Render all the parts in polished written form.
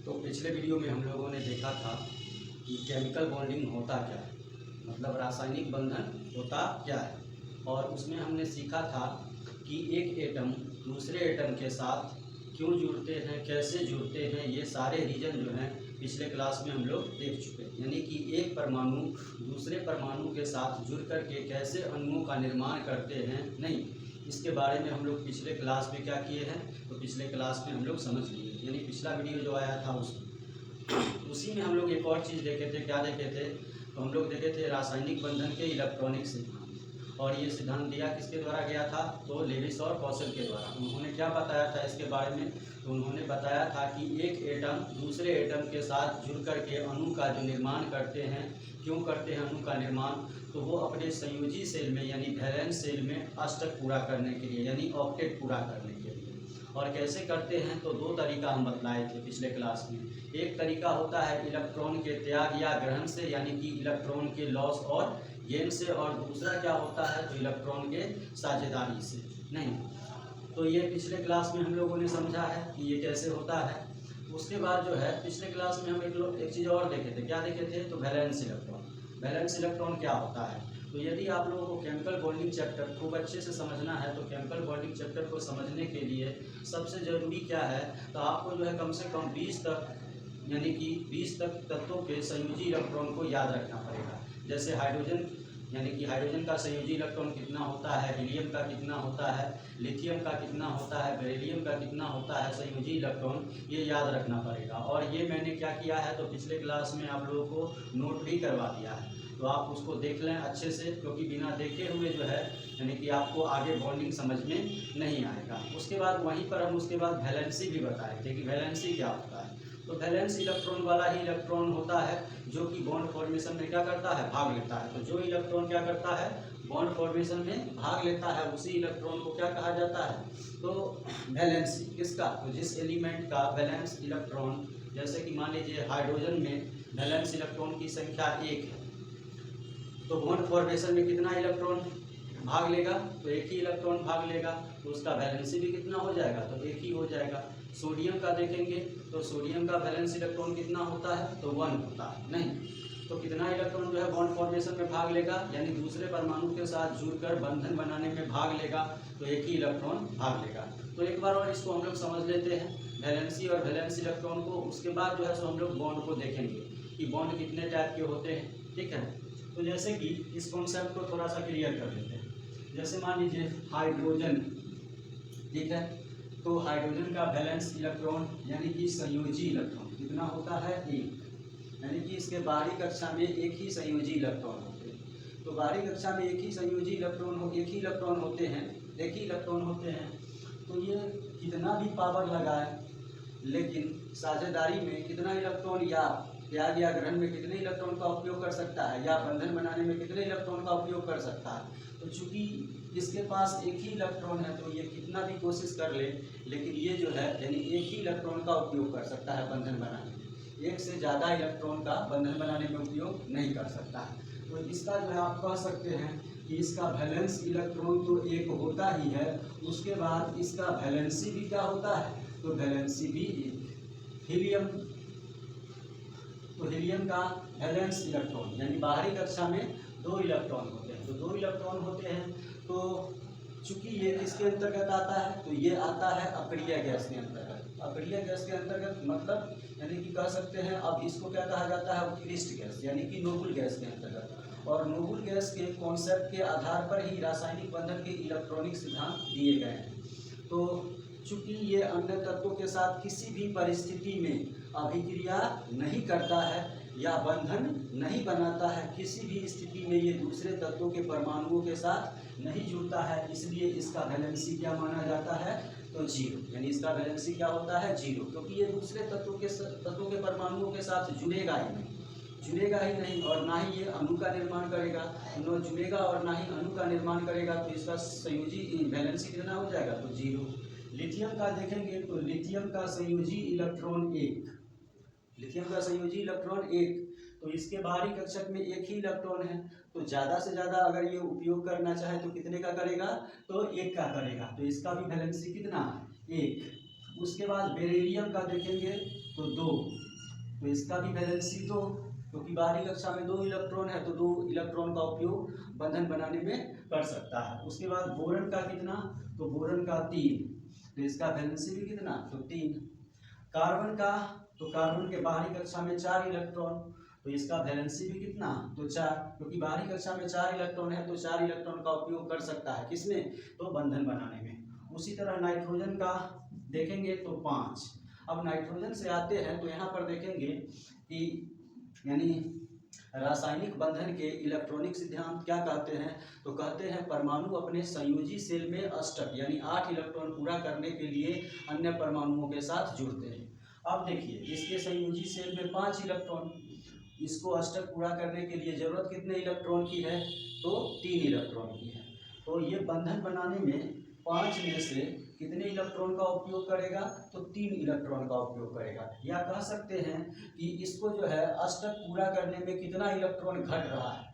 तो पिछले वीडियो में हम लोगों ने देखा था कि केमिकल बॉन्डिंग होता क्या है, मतलब रासायनिक बंधन होता क्या है। और उसमें हमने सीखा था कि एक एटम दूसरे एटम के साथ क्यों जुड़ते हैं, कैसे जुड़ते हैं, ये सारे रीजन जो हैं पिछले क्लास में हम लोग देख चुके हैं। यानी कि एक परमाणु दूसरे परमाणु के साथ जुड़ कर के कैसे अणुओं का निर्माण करते हैं, नहीं, इसके बारे में हम लोग पिछले क्लास में क्या किए हैं, तो पिछले क्लास में हम लोग समझ लिए। यानी पिछला वीडियो जो आया था उसी में हम लोग एक और चीज़ देखे थे। क्या देखे थे? तो हम लोग देखे थे रासायनिक बंधन के इलेक्ट्रॉनिक सिद्धांत। और ये सिद्धांत दिया किसके द्वारा गया था? तो लेविस और कौशल के द्वारा। उन्होंने क्या बताया था इसके बारे में? तो उन्होंने बताया था कि एक एटम दूसरे एटम के साथ जुड़ कर के अणु का जो निर्माण करते हैं, क्यों करते हैं अणु का निर्माण? तो वो अपने संयोजी सेल में यानी वैलेंस सेल में अष्टक पूरा करने के लिए, यानी ऑक्टेट पूरा करने के लिए। और कैसे करते हैं? तो दो तरीका हम बतलाए थे पिछले क्लास में। एक तरीका होता है इलेक्ट्रॉन के त्याग या ग्रहण से, यानी कि इलेक्ट्रॉन के लॉस और गेन से, और दूसरा क्या होता है? तो इलेक्ट्रॉन के साझेदारी से। नहीं, तो ये पिछले क्लास में हम लोगों ने समझा है कि ये कैसे होता है। उसके बाद जो है पिछले क्लास में हम एक चीज़ और देखे थे। क्या देखे थे? तो वैलेंस इलेक्ट्रॉन। वैलेंस इलेक्ट्रॉन क्या होता है? तो यदि आप लोगों को केमिकल बॉन्डिंग चैप्टर खूब अच्छे से समझना है, तो केमिकल बॉन्डिंग चैप्टर को समझने के लिए सबसे ज़रूरी क्या है? तो आपको जो है कम से कम 20 तक, यानी कि 20 तक तत्वों के संयोजी इलेक्ट्रॉन को याद रखना पड़ेगा। जैसे हाइड्रोजन, यानी कि हाइड्रोजन का संयोजी इलेक्ट्रॉन कितना होता है, हीलियम का कितना होता है, लिथियम का कितना होता है, बेरिलियम का कितना होता है संयोजी इलेक्ट्रॉन, ये याद रखना पड़ेगा। और ये मैंने क्या किया है, तो पिछले क्लास में आप लोगों को नोट भी करवा दिया है, तो आप उसको देख लें अच्छे से, क्योंकि बिना देखे हुए जो है यानी कि आपको आगे बॉन्डिंग समझ में नहीं आएगा। उसके बाद वहीं पर हम उसके बाद वैलेंसी भी बताए थे कि वैलेंसी क्या होता है। तो वैलेंस इलेक्ट्रॉन वाला ही इलेक्ट्रॉन होता है जो कि बॉन्ड फॉर्मेशन में क्या करता है? भाग लेता है। तो जो इलेक्ट्रॉन क्या करता है? बॉन्ड फॉर्मेशन में भाग लेता है, उसी इलेक्ट्रॉन को क्या कहा जाता है? तो वैलेंसी। किसका? तो जिस एलिमेंट का वैलेंस इलेक्ट्रॉन, जैसे कि मान लीजिए हाइड्रोजन में वैलेंस इलेक्ट्रॉन की संख्या 1 है, तो बॉन्ड फॉर्मेशन में कितना इलेक्ट्रॉन भाग लेगा? तो एक ही इलेक्ट्रॉन भाग लेगा, तो उसका वैलेंसी भी कितना हो जाएगा? तो एक ही हो जाएगा। सोडियम का देखेंगे तो सोडियम का वैलेंस इलेक्ट्रॉन कितना होता है? तो 1 होता है। नहीं, तो कितना इलेक्ट्रॉन जो है बॉन्ड फॉर्मेशन में भाग लेगा, यानी दूसरे परमाणु के साथ जुड़कर बंधन बनाने में भाग लेगा, तो एक ही इलेक्ट्रॉन भाग लेगा। तो एक बार और इसको हम लोग समझ लेते हैं, वैलेंसी और वैलेंस इलेक्ट्रॉन को। उसके बाद जो है सो हम लोग बॉन्ड को देखेंगे कि बॉन्ड कितने टाइप के होते हैं। ठीक है, तो जैसे कि इस कॉन्सेप्ट को थोड़ा सा क्लियर कर लेते हैं। जैसे मान लीजिए हाइड्रोजन, ठीक है, तो हाइड्रोजन का वैलेंस इलेक्ट्रॉन यानी कि संयोजी इलेक्ट्रॉन कितना होता है? 1। यानी कि इसके बाहरी कक्षा में एक ही संयोजी इलेक्ट्रॉन होते हैं। तो बाहरी कक्षा में एक ही संयोजी इलेक्ट्रॉन एक ही इलेक्ट्रॉन होते हैं। तो ये कितना भी पावर लगाए, लेकिन साझेदारी में कितना इलेक्ट्रॉन या त्याग या ग्रहण में कितने इलेक्ट्रॉन का उपयोग कर सकता है, या बंधन बनाने में कितने इलेक्ट्रॉन का उपयोग कर सकता है? तो चूंकि इसके पास एक ही इलेक्ट्रॉन है, तो ये कितना भी कोशिश कर ले, लेकिन ये जो है यानी एक ही इलेक्ट्रॉन का उपयोग कर सकता है बंधन बनाने में। एक से ज़्यादा इलेक्ट्रॉन का बंधन बनाने में उपयोग नहीं कर सकता है। तो इसका जो है आप कह सकते हैं कि इसका वैलेंस इलेक्ट्रॉन तो एक होता ही है, उसके बाद इसका वैलेंसी भी क्या होता है? तो वैलेंसी भी एक। हीलियम, तो हीलियम का वैलेंस इलेक्ट्रॉन यानी बाहरी कक्षा में 2 इलेक्ट्रॉन होते हैं। तो 2 इलेक्ट्रॉन होते हैं, तो चूंकि ये किसके अंतर्गत आता है? तो ये आता है अक्रिय गैस के अंतर्गत। अक्रिय गैस के अंतर्गत मतलब यानी कि कह सकते हैं, अब इसको क्या कहा जाता है? उत्कृष्ट गैस, यानी कि नोबल गैस के अंतर्गत। और नोबल गैस के कॉन्सेप्ट के आधार पर ही रासायनिक बंधन के इलेक्ट्रॉनिक सिद्धांत दिए गए हैं। तो चूंकि ये अन्य तत्वों के साथ किसी भी परिस्थिति में अभिक्रिया नहीं करता है या बंधन नहीं बनाता है, किसी भी स्थिति में ये दूसरे तत्वों के परमाणुओं के साथ नहीं जुड़ता है, इसलिए इसका वैलेंसी क्या माना जाता है? तो 0। यानी इसका वैलेंसी क्या होता है? 0, क्योंकि ये दूसरे तत्वों के परमाणुओं के साथ जुड़ेगा ही नहीं, और ना ही ये अणु का निर्माण करेगा। न जुड़ेगा और ना ही अणु का निर्माण करेगा, तो इसका संयोजी वैलेंसी कितना हो जाएगा? तो 0। लिथियम का देखेंगे तो लिथियम का संयोजी इलेक्ट्रॉन 1, लिथियम का संयोजी इलेक्ट्रॉन 1, तो इसके बाहरी कक्षक में एक ही इलेक्ट्रॉन है, तो ज़्यादा से ज़्यादा अगर ये उपयोग करना चाहे तो कितने का करेगा? तो 1 का करेगा। तो इसका भी वैलेंसी कितना है? 1। उसके बाद बेरिलियम का देखेंगे तो 2, तो इसका भी वैलेंसी 2, क्योंकि बाहरी कक्षा में 2 इलेक्ट्रॉन है तो 2 इलेक्ट्रॉन का उपयोग बंधन बनाने में कर सकता है। उसके बाद बोरन का कितना, तो बोरन का 3, तो इसका वैलेंसी भी कितना, तो 3। कार्बन का, तो कार्बन के बाहरी कक्षा में 4 इलेक्ट्रॉन, तो इसका वैलेंसी भी कितना, तो 4, क्योंकि बाहरी कक्षा में 4 इलेक्ट्रॉन है तो 4 इलेक्ट्रॉन का उपयोग कर सकता है किसमें, तो बंधन बनाने में। उसी तरह नाइट्रोजन का देखेंगे तो 5। अब नाइट्रोजन से आते हैं तो यहाँ पर देखेंगे कि यानी रासायनिक बंधन के इलेक्ट्रॉनिक सिद्धांत क्या कहते हैं, तो कहते हैं परमाणु अपने संयोजी सेल में अष्टक यानी 8 इलेक्ट्रॉन पूरा करने के लिए अन्य परमाणुओं के साथ जुड़ते हैं। अब देखिए इसके संयोजी सेल में 5 इलेक्ट्रॉन, इसको अष्टक पूरा करने के लिए जरूरत कितने इलेक्ट्रॉन की है, तो 3 इलेक्ट्रॉन की है। तो ये बंधन बनाने में 5 में से कितने इलेक्ट्रॉन का उपयोग करेगा, तो 3 इलेक्ट्रॉन का उपयोग करेगा। या कह सकते हैं कि इसको जो है अष्टक पूरा करने में कितना इलेक्ट्रॉन घट रहा है,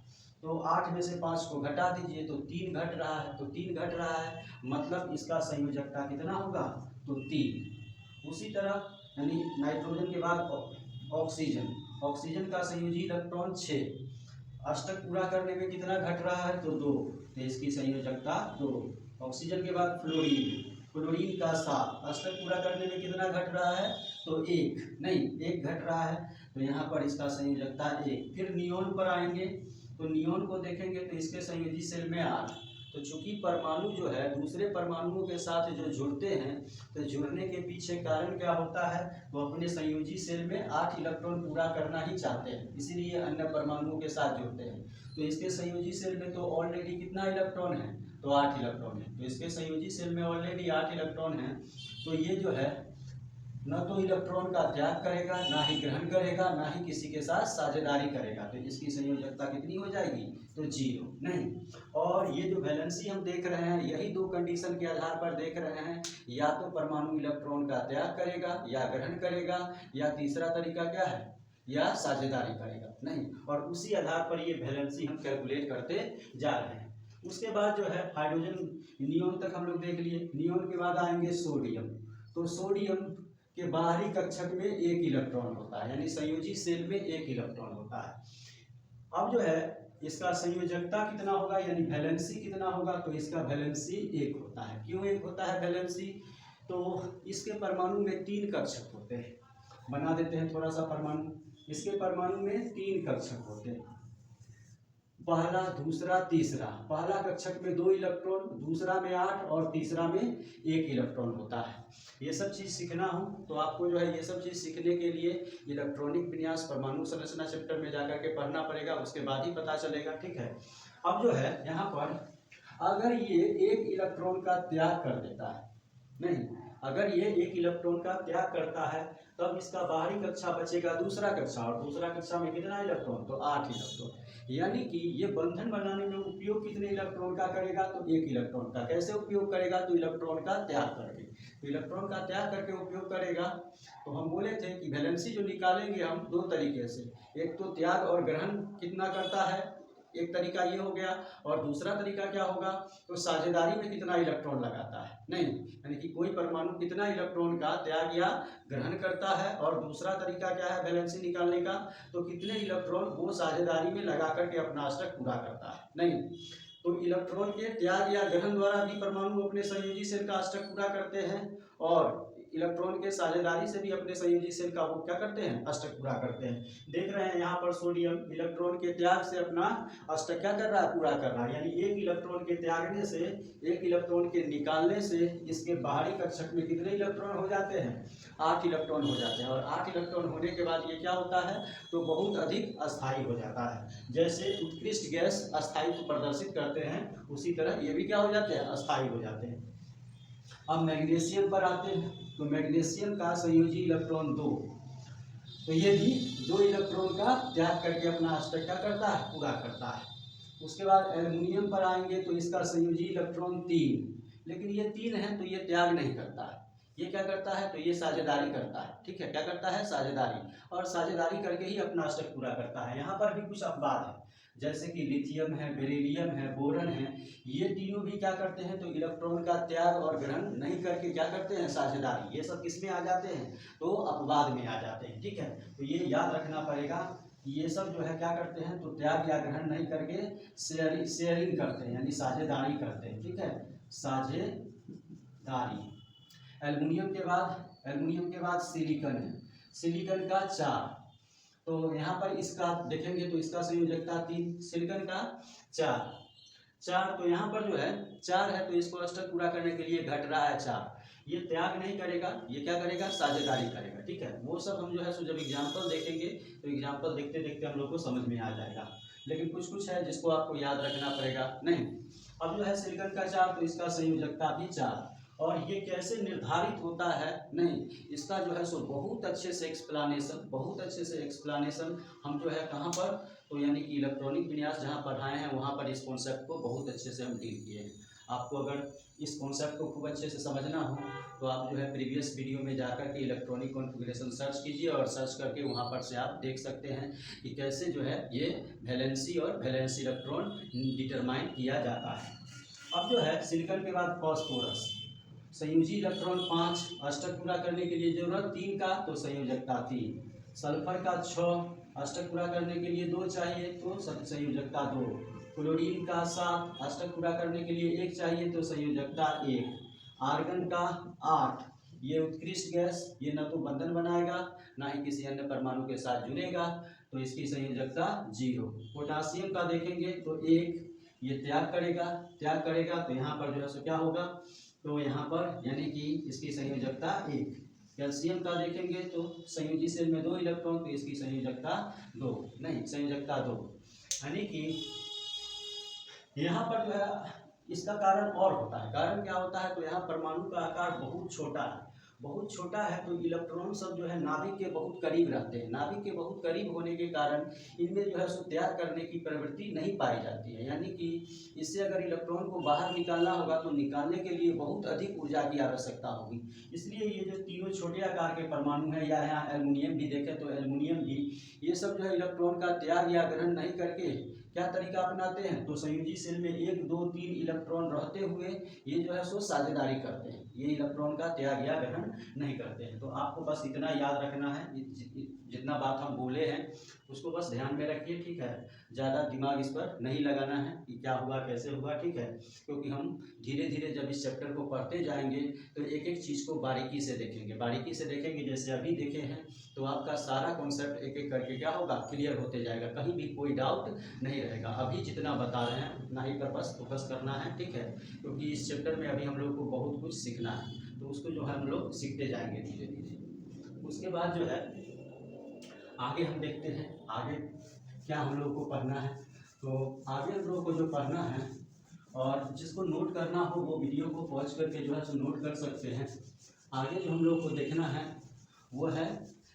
तो 8 में से 5 को घटा दीजिए तो 3 घट रहा है, तो 3 घट रहा है मतलब इसका संयोजकता कितना होगा, तो 3। उसी तरह यानी नाइट्रोजन के बाद ऑक्सीजन, ऑक्सीजन का संयोजी इलेक्ट्रॉन 6, अष्टक पूरा करने में कितना घट रहा है, तो 2, तो इसकी संयोजकता 2। ऑक्सीजन के बाद फ्लोरीन, फ्लोरीन का 7, अष्टक पूरा करने में कितना घट रहा है, तो 1 घट रहा है, तो यहाँ पर इसका संयोजकता 1। फिर नियोन पर आएंगे तो नियोन को देखेंगे तो इसके संयोजी सेल में 8, तो चूंकि परमाणु जो है दूसरे परमाणुओं के साथ जो जुड़ते हैं तो जुड़ने के पीछे कारण क्या होता है, वो अपने संयोजी सेल में 8 इलेक्ट्रॉन पूरा करना ही चाहते हैं, इसीलिए अन्य परमाणुओं के साथ जुड़ते हैं। तो इसके संयोजी सेल में तो ऑलरेडी कितना इलेक्ट्रॉन है, तो 8 इलेक्ट्रॉन है, तो इसके संयोजी सेल में ऑलरेडी 8 इलेक्ट्रॉन है, तो ये जो है न तो इलेक्ट्रॉन का त्याग करेगा, ना ही ग्रहण करेगा, ना ही किसी के साथ साझेदारी करेगा, तो इसकी संयोजकता कितनी हो जाएगी, तो 0 नहीं। और ये जो वैलेंसी हम देख रहे हैं यही 2 कंडीशन के आधार पर देख रहे हैं, या तो परमाणु इलेक्ट्रॉन का त्याग करेगा या ग्रहण करेगा, या तीसरा तरीका क्या है, या साझेदारी करेगा नहीं, और उसी आधार पर ये वैलेंसी हम कैलकुलेट करते जा रहे हैं। उसके बाद जो है हाइड्रोजन, नियोन तक हम लोग देख लिए। नियोन के बाद आएंगे सोडियम, तो सोडियम के बाहरी कक्षक में 1 इलेक्ट्रॉन होता है, यानी संयोजी सेल में 1 इलेक्ट्रॉन होता है। अब जो है इसका संयोजकता कितना होगा, यानी वैलेंसी कितना होगा, तो इसका वैलेंसी 1 होता है। क्यों 1 होता है वैलेंसी, तो इसके परमाणु में 3 कक्षक होते हैं, बना देते हैं थोड़ा सा परमाणु। इसके परमाणु में 3 कक्षक होते हैं, पहला, दूसरा, तीसरा। पहला कक्षक में 2 इलेक्ट्रॉन, दूसरा में 8 और तीसरा में 1 इलेक्ट्रॉन होता है। ये सब चीज़ सीखना हो तो आपको जो है ये सब चीज़ सीखने के लिए इलेक्ट्रॉनिक विन्यास परमाणु संरचना चैप्टर में जाकर के पढ़ना पड़ेगा, उसके बाद ही पता चलेगा, ठीक है। अब जो है यहाँ पर अगर ये 1 इलेक्ट्रॉन का त्याग कर देता है, नहीं, अगर ये 1 इलेक्ट्रॉन का त्याग करता है तब इसका बाहरी कक्षा बचेगा दूसरा कक्षा, और दूसरा कक्षा में कितना इलेक्ट्रॉन, तो 8 इलेक्ट्रॉन। यानी कि ये बंधन बनाने में उपयोग कितने इलेक्ट्रॉन का करेगा, तो 1 इलेक्ट्रॉन का। कैसे उपयोग करेगा, तो इलेक्ट्रॉन का त्याग करके, तो इलेक्ट्रॉन का त्याग करके उपयोग करेगा। तो हम बोले थे कि वैलेंसी जो निकालेंगे हम 2 तरीके से, एक तो त्याग और ग्रहण कितना करता है, एक तरीका ये हो गया, और दूसरा तरीका क्या होगा, तो साझेदारी में कितना इलेक्ट्रॉन लगाता है, नहीं, यानी कि कोई परमाणु कितना इलेक्ट्रॉन का त्याग या ग्रहण करता है। और दूसरा तरीका क्या है वैलेंसी निकालने का, तो कितने इलेक्ट्रॉन वो साझेदारी में लगा करके अपना अष्टक पूरा करता है, नहीं। तो इलेक्ट्रॉन के त्याग या ग्रहण द्वारा भी परमाणु अपने संयोजी सेल का अष्टक पूरा करते हैं, और इलेक्ट्रॉन के साझेदारी से भी अपने संयोजी सेल का वो क्या करते हैं, अष्टक पूरा करते हैं। देख रहे हैं यहाँ पर सोडियम इलेक्ट्रॉन के त्याग से अपना अष्टक क्या कर रहा है, पूरा कर रहा है। यानी 1 इलेक्ट्रॉन के त्यागने से, 1 इलेक्ट्रॉन के निकालने से इसके बाहरी कक्षक में कितने इलेक्ट्रॉन हो जाते हैं, 8 इलेक्ट्रॉन हो जाते हैं। और 8 इलेक्ट्रॉन होने के बाद ये क्या होता है, तो बहुत अधिक अस्थायी हो जाता है। जैसे उत्कृष्ट गैस अस्थायित्व प्रदर्शित करते हैं, उसी तरह ये भी क्या हो जाते हैं, अस्थायी हो जाते हैं। अब मैग्नीशियम पर आते हैं, तो मैग्नीशियम का संयोजी इलेक्ट्रॉन 2, तो ये भी 2 इलेक्ट्रॉन का त्याग करके अपना अष्टक क्या करता है, पूरा करता है। उसके बाद एल्युमिनियम पर आएंगे तो इसका संयोजी इलेक्ट्रॉन 3, लेकिन ये 3 है तो ये त्याग नहीं करता है, ये क्या करता है, तो ये साझेदारी करता है, ठीक है, क्या करता है, साझेदारी, और साझेदारी करके ही अपना अष्टक पूरा करता है। यहाँ पर भी कुछ अपवाद है, जैसे कि लिथियम है, बेरिलियम है, बोरन है, ये तीनों भी क्या करते हैं, तो इलेक्ट्रॉन का त्याग और ग्रहण नहीं करके क्या करते हैं, साझेदारी। ये सब किस में आ जाते हैं, तो अपवाद में आ जाते हैं, ठीक है। तो ये याद रखना पड़ेगा, ये सब जो है क्या करते हैं, तो त्याग या ग्रहण नहीं करके शेयरिंग करते हैं, यानी साझेदारी करते हैं, ठीक है, साझेदारी। एल्युमिनियम के बाद सिलिकॉन है, सिलिकॉन का 4, तो यहाँ पर इसका देखेंगे तो इसका संयोजकता 3, सिलिकॉन का 4, तो यहाँ पर जो है 4 है, तो इसको अष्टक पूरा करने के लिए घट रहा है 4। ये त्याग नहीं करेगा, ये क्या करेगा, साझेदारी करेगा, ठीक है। वो सब हम जो है सो जब एग्जाम्पल देखेंगे तो एग्जाम्पल देखते देखते हम लोग को समझ में आ जाएगा, लेकिन कुछ कुछ है जिसको आपको याद रखना पड़ेगा। नहीं, अब जो है सिलिकॉन का 4, तो इसका संयोजकता भी 4, और ये कैसे निर्धारित होता है, नहीं, इसका जो है सो बहुत अच्छे से एक्सप्लानेशन हम जो है कहाँ पर, तो यानी कि इलेक्ट्रॉनिक विन्यास जहाँ पढ़ाए हैं वहाँ पर इस कॉन्सेप्ट को बहुत अच्छे से हम डील किए हैं। आपको अगर इस कॉन्सेप्ट को खूब अच्छे से समझना हो तो आप जो है प्रीवियस वीडियो में जाकर के इलेक्ट्रॉनिक कॉन्फ़िगरेशन सर्च कीजिए, और सर्च करके वहाँ पर से आप देख सकते हैं कि कैसे जो है ये वैलेंसी और वैलेंस इलेक्ट्रॉन डिटरमाइन किया जाता है। अब जो है सिलिकॉन के बाद फॉस्फोरस, संयोजी इलेक्ट्रॉन 5, अष्टक पूरा करने के लिए जरूरत 3 का, तो संयोजकता 3। सल्फर का 6, अष्टक पूरा करने के लिए 2 चाहिए, तो संयोजकता 2। क्लोरीन का 7, अष्टक पूरा करने के लिए 1 चाहिए, तो संयोजकता 1। आर्गन का 8, ये उत्कृष्ट गैस, ये न तो बंधन बनाएगा ना ही किसी अन्य परमाणु के साथ जुड़ेगा, तो इसकी संयोजकता 0। पोटासियम का देखेंगे तो 1, ये त्याग करेगा, तो यहाँ पर जो है सो क्या होगा, तो यहाँ पर यानी कि इसकी संयोजकता 1। कैल्शियम का देखेंगे तो संयोजी सेल में 2 इलेक्ट्रॉन, तो इसकी संयोजकता 2, नहीं, संयोजकता 2, यानी कि यहाँ पर जो है इसका कारण और होता है। कारण क्या होता है, तो यहाँ परमाणु का आकार बहुत छोटा है, तो इलेक्ट्रॉन सब जो है नाभिक के बहुत करीब रहते हैं। नाभिक के बहुत करीब होने के कारण इनमें जो है सो त्याग करने की प्रवृत्ति नहीं पाई जाती है, यानी कि इससे अगर इलेक्ट्रॉन को बाहर निकालना होगा तो निकालने के लिए बहुत अधिक ऊर्जा की आवश्यकता होगी। इसलिए ये जो तीनों छोटे आकार के परमाणु हैं, या यहाँ एल्युमिनियम भी देखें तो एल्युमिनियम भी, ये सब जो है इलेक्ट्रॉन का त्याग या ग्रहण नहीं करके क्या तरीका अपनाते हैं, तो संयोजी सेल में 1, 2, 3 इलेक्ट्रॉन रहते हुए ये जो है सो साझेदारी करते हैं, ये इलेक्ट्रॉन का त्याग या ग्रहण नहीं करते हैं। तो आपको बस इतना याद रखना है, जितना बात हम बोले हैं उसको बस ध्यान में रखिए, ठीक है। ज़्यादा दिमाग इस पर नहीं लगाना है कि क्या हुआ कैसे हुआ, ठीक है, क्योंकि हम धीरे धीरे जब इस चैप्टर को पढ़ते जाएंगे तो एक एक चीज़ को बारीकी से देखेंगे, जैसे अभी देखे हैं, तो आपका सारा कॉन्सेप्ट एक एक करके क्या होगा, क्लियर होते जाएगा, कहीं भी कोई डाउट नहीं रहेगा। अभी जितना बता रहे हैं उतना ही पर बस फोकस करना है, ठीक है, क्योंकि इस चैप्टर में अभी हम लोग को बहुत कुछ सीखना है, तो उसको जो है हम लोग सीखते जाएंगे धीरे धीरे। उसके बाद जो है आगे हम देखते हैं आगे क्या हम लोग को पढ़ना है। तो आगे हम लोग को जो पढ़ना है, और जिसको नोट करना हो वो वीडियो को पॉज करके जो है सो नोट कर सकते हैं। आगे जो हम लोग को देखना है वो है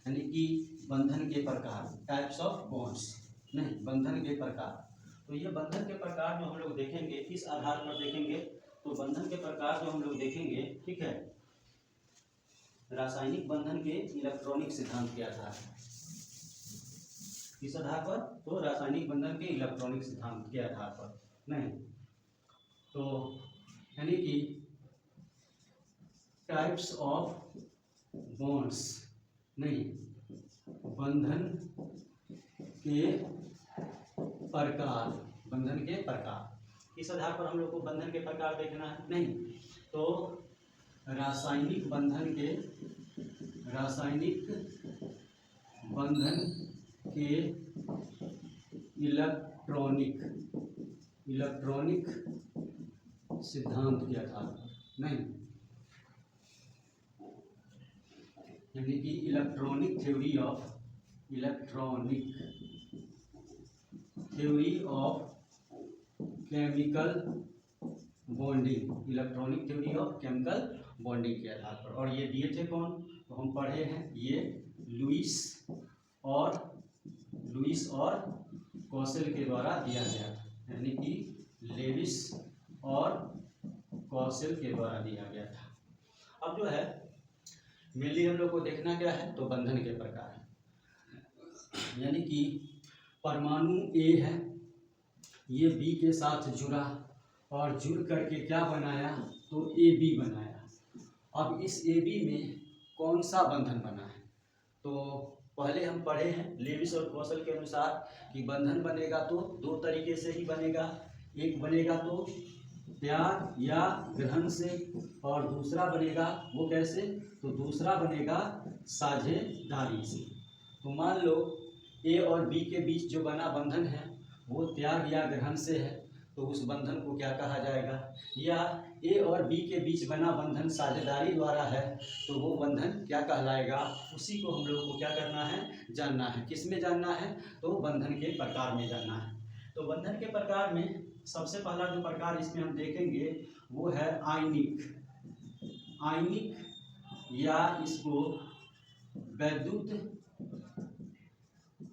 यानी कि बंधन के प्रकार, टाइप्स ऑफ बॉन्ड्स, नहीं, बंधन के प्रकार। तो ये बंधन के प्रकार जो हम लोग देखेंगे किस आधार पर देखेंगे, तो बंधन के प्रकार जो हम लोग देखेंगे, ठीक है, रासायनिक बंधन के इलेक्ट्रॉनिक सिद्धांत के आधार पर। किस आधार पर, तो रासायनिक बंधन के इलेक्ट्रॉनिक सिद्धांत के आधार पर, नहीं, तो यानी कि टाइप्स ऑफ बॉन्ड्स, नहीं, बंधन के प्रकार, किस आधार पर हम लोग को बंधन के प्रकार देखना है, नहीं, तो रासायनिक बंधन के इलेक्ट्रॉनिक सिद्धांत के आधार पर, नहीं, यानी कि electronic theory of chemical bonding, electronic theory of chemical bonding के आधार पर। और ये दिए थे कौन, तो हम पढ़े हैं, ये लुईस और कौशल के द्वारा दिया गया था, यानी कि लेविस और कौशल के द्वारा दिया गया था। अब जो है मेनली हम लोग को देखना क्या है, तो बंधन के प्रकार, यानी कि परमाणु ए है, ये बी के साथ जुड़ा और जुड़ करके क्या बनाया, तो ए बी बनाया। अब इस ए बी में कौन सा बंधन बना है, तो पहले हम पढ़े हैं लेविस और कौशल के अनुसार कि बंधन बनेगा तो दो तरीके से ही बनेगा, एक बनेगा तो त्याग या ग्रहण से, और दूसरा बनेगा वो कैसे, तो दूसरा बनेगा साझेदारी से। तो मान लो ए और बी के बीच जो बना बंधन है वो त्याग या ग्रहण से है, तो उस बंधन को क्या कहा जाएगा, या ए और बी के बीच बना बंधन साझेदारी द्वारा है, तो वो बंधन क्या कहलाएगा, उसी को हम लोगों को क्या करना है, जानना है। किस में जानना है, तो बंधन के प्रकार में जानना है। तो बंधन के प्रकार में सबसे पहला जो प्रकार इसमें हम देखेंगे वो है आयनिक, या इसको वैद्युत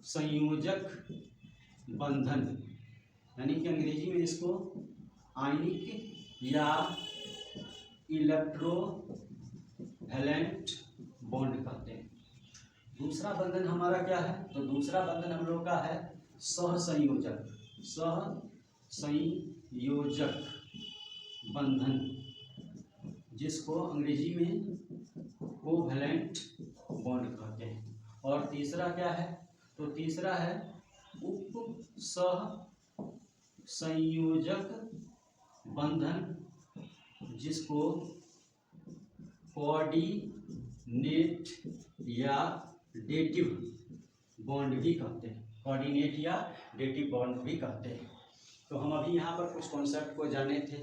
संयोजक बंधन, यानी कि अंग्रेजी में इसको आयनिक या इलेक्ट्रोवैलेंट बॉन्ड कहते हैं। दूसरा बंधन हमारा क्या है, तो दूसरा बंधन हम लोग का है सहसंयोजक बंधन, जिसको अंग्रेजी में कोवैलेंट बॉन्ड कहते हैं। और तीसरा क्या है, तो तीसरा है उप सहसंयोजक बंधन, जिसको कोऑर्डिनेट या डेटिव बॉन्ड भी कहते हैं, कोऑर्डिनेट या डेटिव बॉन्ड भी कहते हैं। तो हम अभी यहाँ पर कुछ कॉन्सेप्ट को जाने थे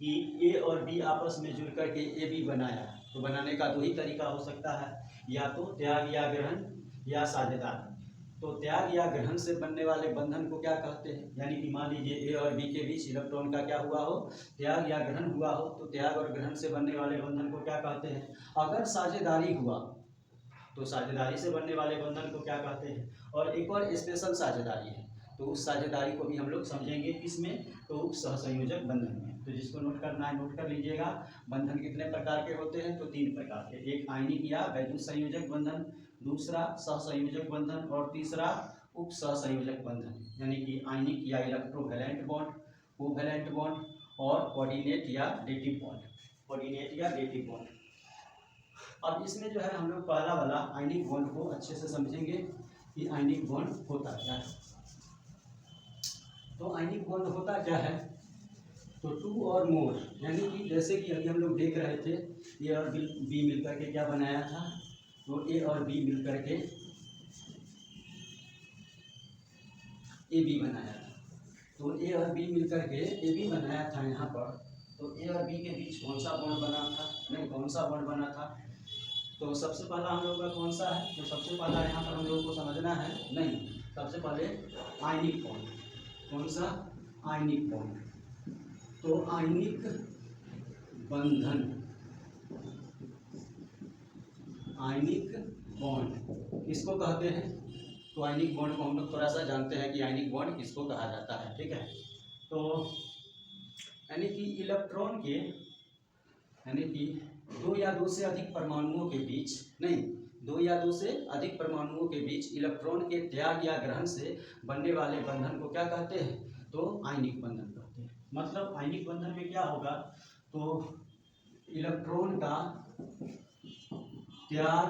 कि ए और बी आपस में जुड़ करके ए बी बनाया, तो बनाने का दो ही तरीका हो सकता है, या तो त्याग या ग्रहण या साझेदार। तो त्याग या ग्रहण से बनने वाले बंधन को क्या कहते हैं, यानी कि मान लीजिए ए और बी के बीच इलेक्ट्रॉन का क्या हुआ हो, त्याग या ग्रहण हुआ हो, तो त्याग और ग्रहण से बनने वाले बंधन को क्या कहते हैं। अगर साझेदारी हुआ तो साझेदारी से बनने वाले बंधन को क्या कहते हैं। और एक और स्पेशल साझेदारी है, तो उस साझेदारी को भी हम लोग समझेंगे किसमें, तो उप सहसंयोजक बंधन में। तो जिसको नोट करना है नोट कर लीजिएगा। बंधन कितने प्रकार के होते हैं, तो तीन प्रकार के, एक आयनिक या वैद्युत संयोजक बंधन, दूसरा सहसंयोजक बंधन, और तीसरा उप सहसंयोजक बंधन, यानी कि आयनिक या इलेक्ट्रोवैलेंट बॉन्ड, कोवैलेंट बॉन्ड, और कोऑर्डिनेट या डेटिव बॉन्ड, अब इसमें जो है हम लोग पहला वाला आयनिक बॉन्ड को अच्छे से समझेंगे कि आयनिक बॉन्ड होता क्या है। तो आयनिक बॉन्ड होता क्या है, तो टू और मोर, यानी कि जैसे कि अभी हम लोग देख रहे थे ए और बी मिलकर के क्या बनाया था, तो ए और बी मिलकर के ए बी बनाया था। तो ए और बी मिलकर के ए बी बनाया था यहाँ पर। तो ए और बी के बीच कौन सा बॉन्ड बना था, नहीं कौन सा बॉन्ड बना था, तो सबसे पहला हम लोग का कौन सा है, तो सबसे पहला यहाँ पर हम लोग को समझना है, नहीं सबसे पहले आयनिक बॉन्ड, कौन सा, आयनिक बॉन्ड। तो आयनिक बंधन, आयनिक बॉन्ड किसको कहते हैं, तो आयनिक बॉन्ड को हम लोग थोड़ा सा जानते हैं कि आयनिक बॉन्ड किसको कहा जाता है, ठीक है। तो यानी कि इलेक्ट्रॉन के, यानी कि दो या दो से अधिक परमाणुओं के बीच, नहीं दो या दो से अधिक परमाणुओं के बीच इलेक्ट्रॉन के त्याग या ग्रहण से बनने वाले बंधन को क्या कहते हैं, तो आयनिक बंधन कहते हैं। मतलब आयनिक बंधन में क्या होगा, तो इलेक्ट्रॉन का त्याग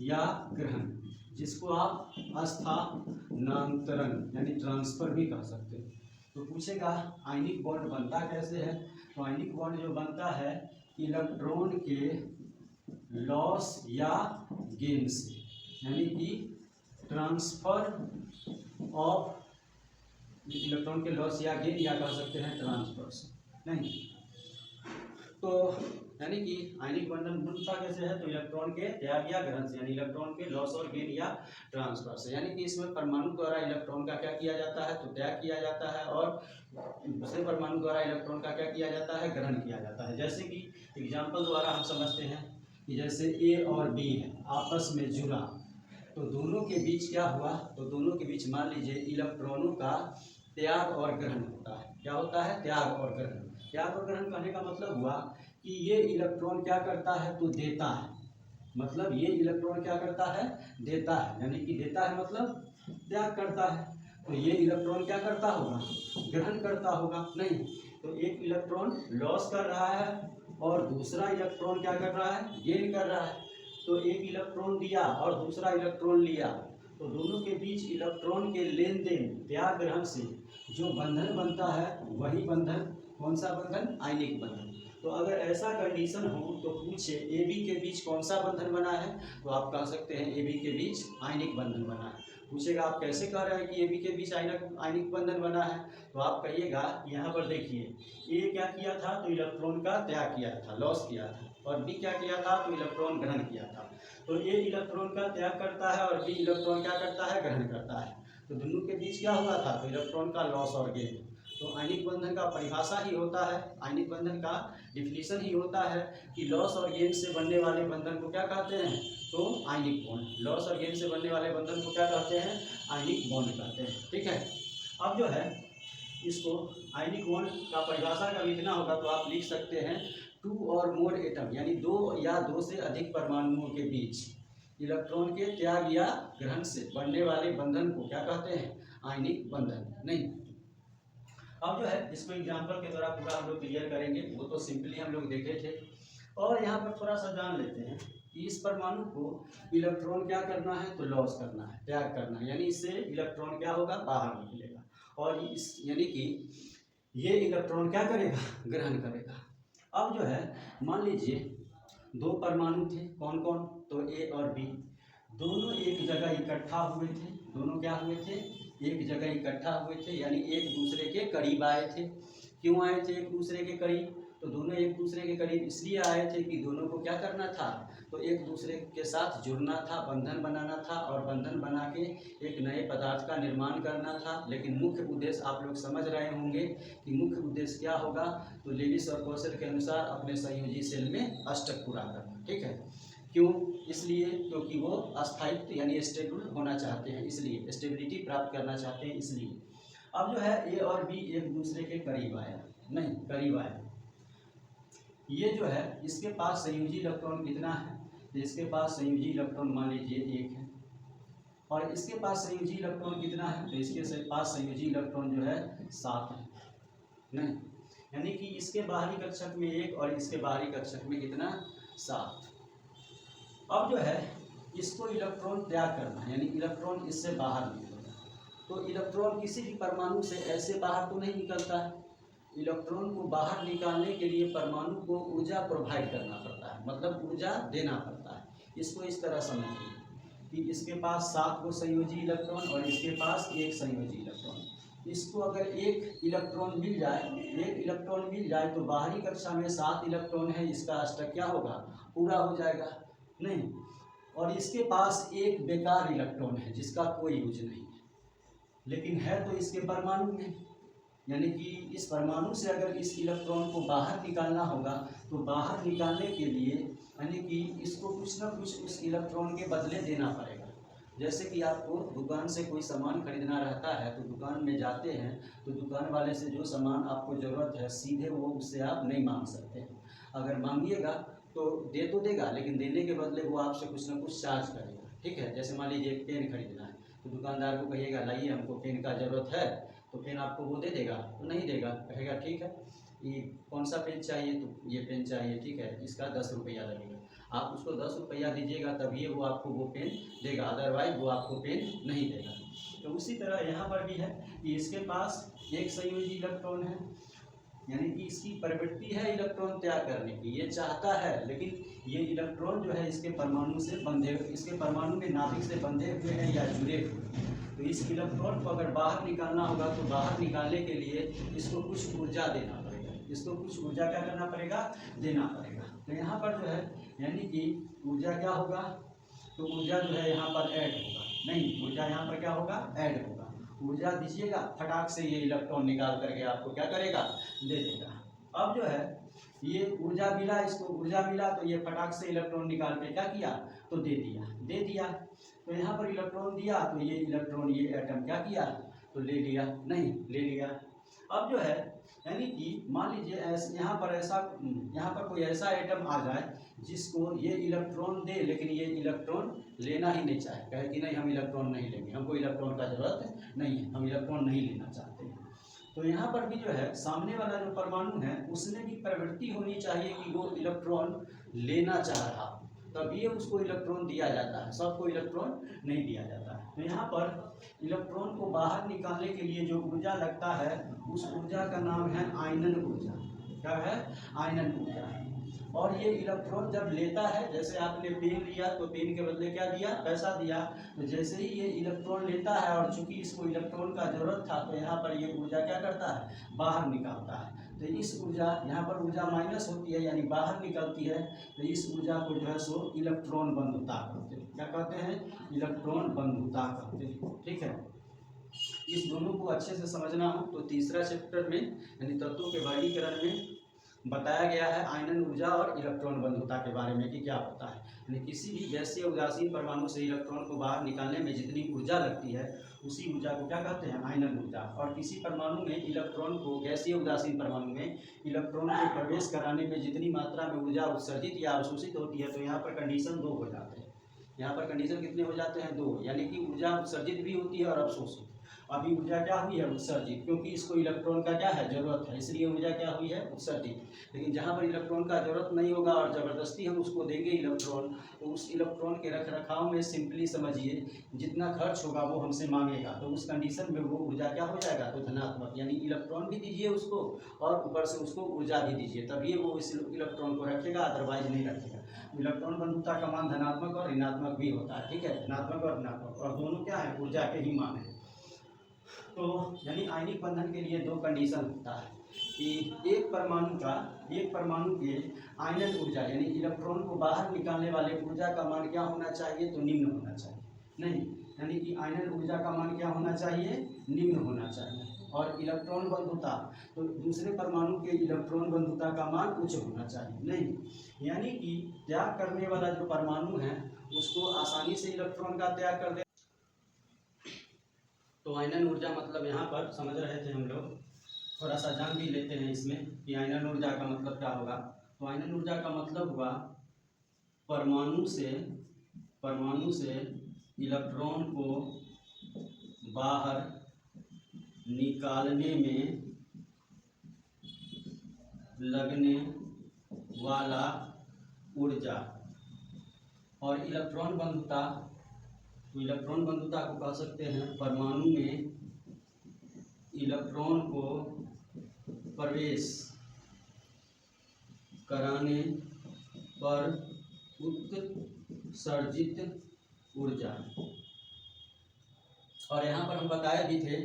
या ग्रहण, जिसको आप स्थानांतरण यानी ट्रांसफर भी कह सकते हैं। तो पूछेगा आयनिक बॉन्ड बनता कैसे है, तो आयनिक बॉन्ड जो बनता है इलेक्ट्रॉन के लॉस या गेन से, यानी कि ट्रांसफर ऑफ इलेक्ट्रॉन के लॉस या गेन, या कह सकते हैं ट्रांसफर से, नहीं तो यानी कि आयनिक बंधन बनता कैसे है, तो इलेक्ट्रॉन के त्याग या ग्रहण से, यानी इलेक्ट्रॉन के लॉस और गेन या ट्रांसफर से। यानी कि इसमें परमाणु द्वारा इलेक्ट्रॉन का क्या किया जाता है, तो त्याग किया जाता है, और दूसरे परमाणु द्वारा इलेक्ट्रॉन का क्या किया जाता है, ग्रहण किया जाता है। जैसे कि एग्जाम्पल द्वारा हम समझते हैं कि जैसे ए और बी है आपस में जुड़ा, तो दोनों के बीच क्या हुआ, तो दोनों के बीच मान लीजिए इलेक्ट्रॉनों का त्याग और ग्रहण होता है। क्या होता है, त्याग और ग्रहण। त्याग और ग्रहण कहने का मतलब हुआ कि ये इलेक्ट्रॉन क्या करता है, तो देता है, मतलब ये इलेक्ट्रॉन क्या करता है, देता है, यानी कि देता है मतलब त्याग करता है। तो ये इलेक्ट्रॉन क्या करता होगा, ग्रहण करता होगा, नहीं। तो एक इलेक्ट्रॉन लॉस कर रहा है और दूसरा इलेक्ट्रॉन क्या कर रहा है, गेन कर रहा है। तो एक इलेक्ट्रॉन दिया और दूसरा इलेक्ट्रॉन लिया, तो दोनों के बीच इलेक्ट्रॉन के लेन देन त्याग ग्रहण से जो बंधन बनता है वही बंधन, कौन सा बंधन, आयनिक बंधन। तो अगर ऐसा कंडीशन हो तो पूछे ए बी के बीच कौन सा बंधन बना है, तो आप कह सकते हैं ए बी के बीच आयनिक बंधन बना है। पूछेगा आप कैसे कह रहे हैं कि ए बी के बीच आयनिक बंधन बना है, तो आप कहिएगा यहाँ पर देखिए ए क्या किया था, तो इलेक्ट्रॉन का त्याग किया था, लॉस किया था, और बी क्या किया था, तो इलेक्ट्रॉन ग्रहण किया था। तो ए इलेक्ट्रॉन का त्याग करता है और बी इलेक्ट्रॉन क्या करता है, ग्रहण करता है। तो दोनों के बीच क्या हुआ था, तो इलेक्ट्रॉन का लॉस और गेन। तो आयनिक बंधन का परिभाषा ही होता है, आयनिक बंधन का डिफिनीशन ही होता है कि लॉस और गेन से बनने वाले बंधन को क्या कहते हैं, तो आयनिक बॉन्ड। लॉस और गेन से बनने वाले बंधन को क्या कहते हैं, आयनिक बॉन्ड कहते हैं, ठीक है। अब जो है इसको आयनिक बॉन्ड का परिभाषा का लिखना होगा तो आप लिख सकते हैं टू और मोर एटम, यानी दो या दो से अधिक परमाणुओं के बीच इलेक्ट्रॉन के त्याग या ग्रहण से बनने वाले बंधन को क्या कहते हैं, आयनिक बंधन, नहीं। अब जो है इसको एग्जाम्पल के द्वारा पूरा हम लोग क्लियर करेंगे, वो तो सिंपली हम लोग देखे थे। और यहाँ पर थोड़ा सा जान लेते हैं कि इस परमाणु को इलेक्ट्रॉन क्या करना है, तो लॉस करना है, त्याग करना है, यानी इससे इलेक्ट्रॉन क्या होगा, बाहर निकलेगा। और इस यानी कि ये इलेक्ट्रॉन क्या करेगा, ग्रहण करेगा। अब जो है मान लीजिए दो परमाणु थे, कौन कौन, तो ए और बी, दोनों एक जगह इकट्ठा हुए थे। दोनों क्या हुए थे, एक जगह इकट्ठा हुए थे, यानी एक दूसरे के करीब आए थे। क्यों आए थे एक दूसरे के करीब, तो दोनों एक दूसरे के करीब इसलिए आए थे कि दोनों को क्या करना था, तो एक दूसरे के साथ जुड़ना था, बंधन बनाना था, और बंधन बना के एक नए पदार्थ का निर्माण करना था। लेकिन मुख्य उद्देश्य आप लोग समझ रहे होंगे कि मुख्य उद्देश्य क्या होगा, तो लेविस और कौशल के अनुसार अपने संयोजी सेल में अष्टक पूरा करना, ठीक है। क्यों, इसलिए क्योंकि वो अस्थायित्व यानी स्टेबल होना चाहते हैं, इसलिए स्टेबिलिटी प्राप्त करना चाहते हैं, इसलिए। अब जो है ए और बी एक दूसरे के करीब आया, नहीं करीब आया, ये जो है इसके पास संयोजी इलेक्ट्रॉन कितना है, तो इसके पास संयोजी इलेक्ट्रॉन मान लीजिए 1 है, और इसके पास संयोजी इलेक्ट्रॉन कितना है, तो इसके पास संयोजी इलेक्ट्रॉन जो है 7 है, नहीं, यानी कि इसके बाहरी कक्षक में 1 और इसके बाहरी कक्षक में कितना, 7। अब जो है इसको इलेक्ट्रॉन त्याग करना है, यानी इलेक्ट्रॉन इससे बाहर निकलेगा। तो इलेक्ट्रॉन किसी भी परमाणु से ऐसे बाहर तो नहीं निकलता है, इलेक्ट्रॉन को बाहर निकालने के लिए परमाणु को ऊर्जा प्रोवाइड करना पड़ता है, मतलब ऊर्जा देना पड़ता है। इसको इस तरह समझिए कि इसके पास 7 को संयोजी इलेक्ट्रॉन और इसके पास 1 संयोजी इलेक्ट्रॉन। इसको अगर एक इलेक्ट्रॉन मिल जाए तो बाहरी कक्षा में 7 इलेक्ट्रॉन है, इसका अष्टक क्या होगा, पूरा हो जाएगा, नहीं। और इसके पास एक बेकार इलेक्ट्रॉन है जिसका कोई यूज नहीं है, लेकिन है तो इसके परमाणु में, यानी कि इस परमाणु से अगर इस इलेक्ट्रॉन को बाहर निकालना होगा तो बाहर निकालने के लिए यानी कि इसको कुछ ना कुछ उस इलेक्ट्रॉन के बदले देना पड़ेगा। जैसे कि आपको दुकान से कोई सामान खरीदना रहता है तो दुकान में जाते हैं तो दुकान वाले से जो सामान आपको ज़रूरत है सीधे वो उससे आप नहीं मांग सकते। अगर मांगिएगा तो दे तो देगा, लेकिन देने के बदले वो आपसे कुछ ना कुछ चार्ज करेगा, ठीक है। जैसे मान लीजिए एक पेन खरीदना है तो दुकानदार को कहिएगा लाइए हमको पेन का ज़रूरत है, तो पेन आपको वो दे देगा, तो नहीं देगा, कहेगा ठीक है ये कौन सा पेन चाहिए, तो ये पेन चाहिए, ठीक है इसका 10 रुपया लगेगा। आप उसको 10 रुपया दीजिएगा तभी वो आपको वो पेन देगा, अदरवाइज वो आपको पेन नहीं देगा। तो उसी तरह यहाँ पर भी है कि इसके पास एक संयोजी इलेक्ट्रॉन है, यानी कि इसकी प्रवृत्ति है इलेक्ट्रॉन त्याग करने की, ये चाहता है, लेकिन ये इलेक्ट्रॉन जो है इसके परमाणु से बंधे, इसके परमाणु में नाभिक से बंधे हुए हैं या जुड़े हुए हैं। तो इस इलेक्ट्रॉन को अगर बाहर निकालना होगा तो बाहर निकालने के लिए इसको कुछ ऊर्जा देना पड़ेगा, इसको कुछ ऊर्जा क्या करना पड़ेगा, देना पड़ेगा। तो यहाँ पर जो है यानी कि ऊर्जा क्या होगा, तो ऊर्जा जो है यहाँ पर ऐड होगा, नहीं ऊर्जा यहाँ पर क्या होगा, ऐड होगा। ऊर्जा दीजिएगा फटाक से ये इलेक्ट्रॉन निकाल करके आपको क्या करेगा, दे देगा। अब जो है ये ऊर्जा मिला, इसको ऊर्जा मिला तो ये फटाक से इलेक्ट्रॉन निकाल के क्या किया, तो दे दिया। तो यहाँ पर इलेक्ट्रॉन दिया तो ये इलेक्ट्रॉन ये एटम क्या किया, तो ले लिया, नहीं ले लिया। अब जो है यानी कि मान लीजिए यहाँ पर कोई ऐसा एटम आ जाए जिसको ये इलेक्ट्रॉन दे, लेकिन ये इलेक्ट्रॉन लेना ही नहीं चाहे, कहे कि नहीं हम इलेक्ट्रॉन नहीं लेंगे, हमको इलेक्ट्रॉन का जरूरत नहीं है, हम इलेक्ट्रॉन नहीं लेना चाहते हैं। तो यहाँ पर भी जो है सामने वाला जो परमाणु है उसमें भी प्रवृत्ति होनी चाहिए कि वो इलेक्ट्रॉन लेना चाह रहा, तब ये उसको इलेक्ट्रॉन दिया जाता है, सबको इलेक्ट्रॉन नहीं दिया जाता है। तो यहाँ पर इलेक्ट्रॉन को बाहर निकालने के लिए जो ऊर्जा लगता है उस ऊर्जा का नाम है आयनन ऊर्जा। क्या है? आयनन ऊर्जा। और ये इलेक्ट्रॉन जब लेता है, जैसे आपने पेन लिया तो पेन के बदले क्या दिया? पैसा दिया। तो जैसे ही ये इलेक्ट्रॉन लेता है और चूंकि इसको इलेक्ट्रॉन का जरूरत था तो यहाँ पर ये ऊर्जा क्या करता है? बाहर निकालता है। तो इस ऊर्जा, यहाँ पर ऊर्जा माइनस होती है यानी बाहर निकलती है, तो इस ऊर्जा को जो है सो इलेक्ट्रॉन बंधुता कहते हैं। क्या कहते हैं? इलेक्ट्रॉन बंधुता कहते हैं। ठीक है, इस दोनों को अच्छे से समझना हो तो तीसरा चैप्टर में यानी तत्वों के वर्गीकरण में बताया गया है आयनन ऊर्जा और इलेक्ट्रॉन बंधुता के बारे में कि क्या होता है। यानी किसी भी गैसीय उदासीन परमाणु से इलेक्ट्रॉन को बाहर निकालने में जितनी ऊर्जा लगती है उसी ऊर्जा को क्या कहते हैं? आयनन ऊर्जा। और किसी परमाणु में इलेक्ट्रॉन को, गैसीय उदासीन परमाणु में इलेक्ट्रॉन को प्रवेश कराने में जितनी मात्रा में ऊर्जा उत्सर्जित या अवशोषित होती है, तो यहाँ पर कंडीशन 2 हो जाते हैं। यहाँ पर कंडीशन कितने हो जाते हैं? 2, यानी कि ऊर्जा उत्सर्जित भी होती है और अवशोषित। अभी ऊर्जा क्या हुई है? उत्सर्जित, क्योंकि इसको इलेक्ट्रॉन का क्या है? जरूरत है, इसलिए ऊर्जा क्या हुई है? उत्सर्जित। लेकिन जहाँ पर इलेक्ट्रॉन का जरूरत नहीं होगा और ज़बरदस्ती हम उसको देंगे इलेक्ट्रॉन, तो उस इलेक्ट्रॉन के रख रखाव में सिंपली समझिए जितना खर्च होगा वो हमसे मांगेगा, तो उस कंडीशन में वो ऊर्जा क्या हो जाएगा? तो धनात्मक, यानी इलेक्ट्रॉन भी दीजिए उसको और ऊपर से उसको ऊर्जा भी दीजिए, तभी वो इस इलेक्ट्रॉन को रखेगा, अदरवाइज नहीं रखेगा। इलेक्ट्रॉन बंधुता का मान धनात्मक और ऋणात्मक भी होता है। ठीक है, धनात्मक और ऋणात्मक, और दोनों क्या है? ऊर्जा के ही मान है। तो यानी आयनिक बंधन के लिए 2 कंडीशन होता है कि एक परमाणु के आयनन ऊर्जा यानी इलेक्ट्रॉन को बाहर निकालने वाले ऊर्जा का मान क्या होना चाहिए? तो निम्न होना चाहिए। नहीं, यानी कि आयनन ऊर्जा का मान क्या होना चाहिए? निम्न होना चाहिए। और इलेक्ट्रॉन बंधुता, तो दूसरे परमाणु के इलेक्ट्रॉन बंधुता का मान उच्च होना चाहिए। नहीं, यानी कि त्याग करने वाला जो परमाणु है उसको आसानी से इलेक्ट्रॉन का त्याग कर दे। तो आयनन ऊर्जा मतलब यहाँ पर समझ रहे थे हम लोग, थोड़ा सा जान भी लेते हैं इसमें कि आयनन ऊर्जा का मतलब क्या होगा। तो आयनन ऊर्जा का मतलब हुआ परमाणु से इलेक्ट्रॉन को बाहर निकालने में लगने वाला ऊर्जा। और इलेक्ट्रॉन बंधुता, तो इलेक्ट्रॉन बंधुता को कह सकते हैं परमाणु में इलेक्ट्रॉन को प्रवेश कराने पर उत्सर्जित ऊर्जा। और यहाँ पर हम बताए भी थे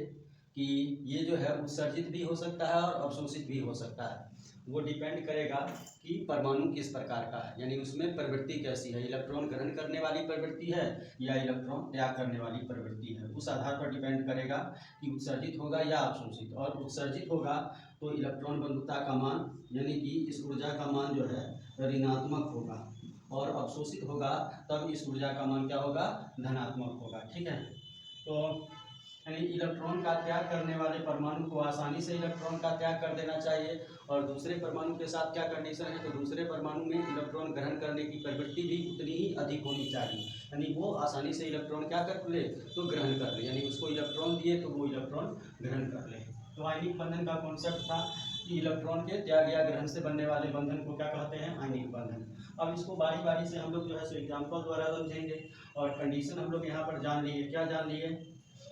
कि ये जो है उत्सर्जित भी हो सकता है और अवशोषित भी हो सकता है, वो डिपेंड करेगा कि परमाणु किस प्रकार का है, यानी उसमें प्रवृत्ति कैसी है, इलेक्ट्रॉन ग्रहण करने वाली प्रवृत्ति है या इलेक्ट्रॉन त्याग करने वाली प्रवृत्ति है। उस आधार पर डिपेंड करेगा कि उत्सर्जित होगा या अवशोषित। और उत्सर्जित होगा तो इलेक्ट्रॉन बंधुता का मान यानी कि इस ऊर्जा का मान जो है ऋणात्मक होगा, और अवशोषित होगा तब इस ऊर्जा का मान क्या होगा? धनात्मक होगा। ठीक है, तो यानी इलेक्ट्रॉन का त्याग करने वाले परमाणु को आसानी से इलेक्ट्रॉन का त्याग कर देना चाहिए। और दूसरे परमाणु के साथ क्या कंडीशन है? तो दूसरे परमाणु में इलेक्ट्रॉन ग्रहण करने की प्रवृत्ति भी उतनी ही अधिक होनी चाहिए, यानी वो आसानी से इलेक्ट्रॉन क्या कर ले? तो ग्रहण कर ले, यानी उसको इलेक्ट्रॉन दिए तो वो इलेक्ट्रॉन ग्रहण कर ले। तो आयनिक बंधन का कॉन्सेप्ट था कि इलेक्ट्रॉन के त्याग या ग्रहण से बनने वाले बंधन को क्या कहते हैं? आयनिक बंधन। अब इसको बारी बारी से हम लोग जो है सो एग्जाम्पल द्वारा समझेंगे। और कंडीशन हम लोग यहाँ पर जान लिए। क्या जान लिए?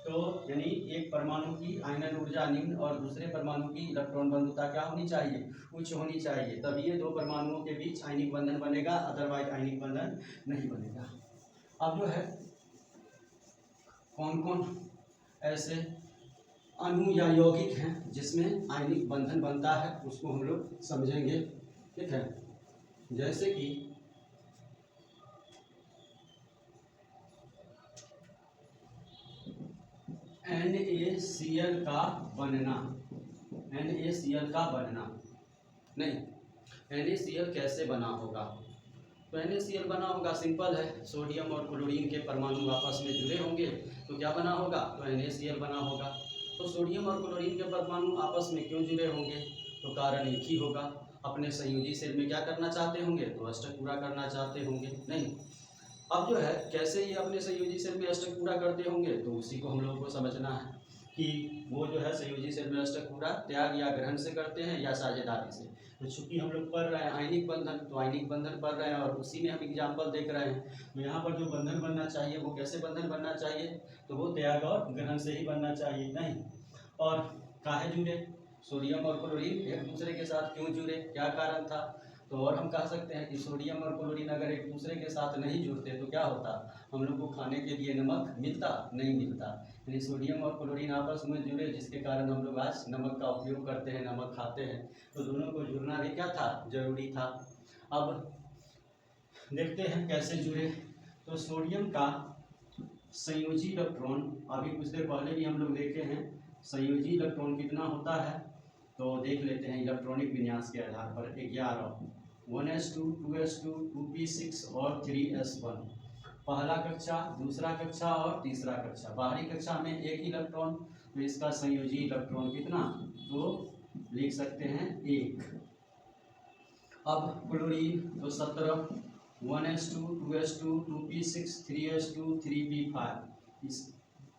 तो यानी एक परमाणु की आयनन ऊर्जा निम्न और दूसरे परमाणु की इलेक्ट्रॉन बंधुता क्या होनी चाहिए? उच्च होनी चाहिए, तब ये 2 परमाणुओं के बीच आयनिक बंधन बनेगा, अदरवाइज आयनिक बंधन नहीं बनेगा। अब जो है कौन कौन ऐसे अणु या यौगिक हैं जिसमें आयनिक बंधन बनता है उसको हम लोग समझेंगे। ठीक है, जैसे कि NaCl का बनना। NaCl का बनना नहीं, NaCl कैसे बना होगा? तो NaCl बना होगा, सिंपल है, सोडियम और क्लोरीन के परमाणु आपस में जुड़े होंगे तो क्या बना होगा? तो NaCl बना होगा। तो सोडियम और क्लोरीन के परमाणु आपस में क्यों जुड़े होंगे? तो कारण एक ही होगा, अपने संयोजी सेल में क्या करना चाहते होंगे? तो अष्टक पूरा करना चाहते होंगे। नहीं, अब जो है कैसे ये अपने संयोजी सेल में अष्टक पूरा करते होंगे, तो उसी को हम लोगों को समझना है कि वो जो है संयोजी सेल में अष्टक पूरा त्याग या ग्रहण से करते हैं या साझेदारी से। तो चूंकि हम लोग पढ़ रहे हैं आयनिक बंधन, तो आयनिक बंधन पढ़ रहे हैं और उसी में हम एग्जाम्पल देख रहे हैं। तो यहाँ पर जो बंधन बनना चाहिए वो कैसे बंधन बनना चाहिए? तो वो त्याग और ग्रहण से ही बनना चाहिए। नहीं, और काहे जुड़े सोडियम और क्लोरीन एक दूसरे के साथ क्यों जुड़े, क्या कारण था? तो और हम कह सकते हैं कि सोडियम और क्लोरीन अगर एक दूसरे के साथ नहीं जुड़ते तो क्या होता? हम लोग को खाने के लिए नमक मिलता? नहीं मिलता। यानी सोडियम और क्लोरीन आपस में जुड़े, जिसके कारण हम लोग आज नमक का उपयोग करते हैं, नमक खाते हैं। तो दोनों को जुड़ना भी क्या था? जरूरी था। अब देखते हैं कैसे जुड़े। तो सोडियम का संयोजी इलेक्ट्रॉन अभी कुछ देर पहले भी हम लोग देखे हैं, संयोजी इलेक्ट्रॉन कितना होता है? तो देख लेते हैं इलेक्ट्रॉनिक विन्यास के आधार पर। 11 1s2 2s2 2p6 और 3s1। पहला कक्षा, दूसरा कक्षा और तीसरा कक्षा। बाहरी कक्षा में एक इलेक्ट्रॉन, तो इसका संयोजी इलेक्ट्रॉन कितना? तो लिख सकते हैं 1। अब क्लोरीन तो 17 1s2 2s2 2p6 3s2 3p5। इस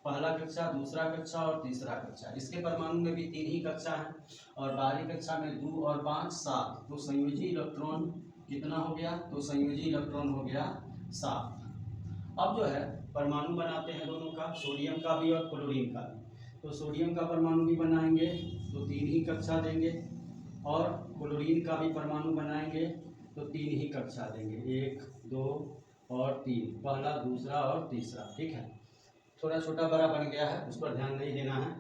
पहला कक्षा, दूसरा कक्षा और तीसरा कक्षा। इसके परमाणु में भी 3 ही कक्षा हैं और बाहरी कक्षा में 2 और 5 7। तो संयोजी इलेक्ट्रॉन कितना हो गया? तो संयोजी इलेक्ट्रॉन हो गया 7। अब जो है परमाणु बनाते हैं दोनों का, सोडियम का भी और क्लोरीन का भी। तो सोडियम का परमाणु भी बनाएंगे तो 3 ही कक्षा देंगे और क्लोरीन का भी परमाणु बनाएंगे तो 3 ही कक्षा देंगे, 1 2 और 3, पहला, दूसरा और तीसरा। ठीक है, थोड़ा छोटा बड़ा बन गया है, उस पर ध्यान नहीं देना है।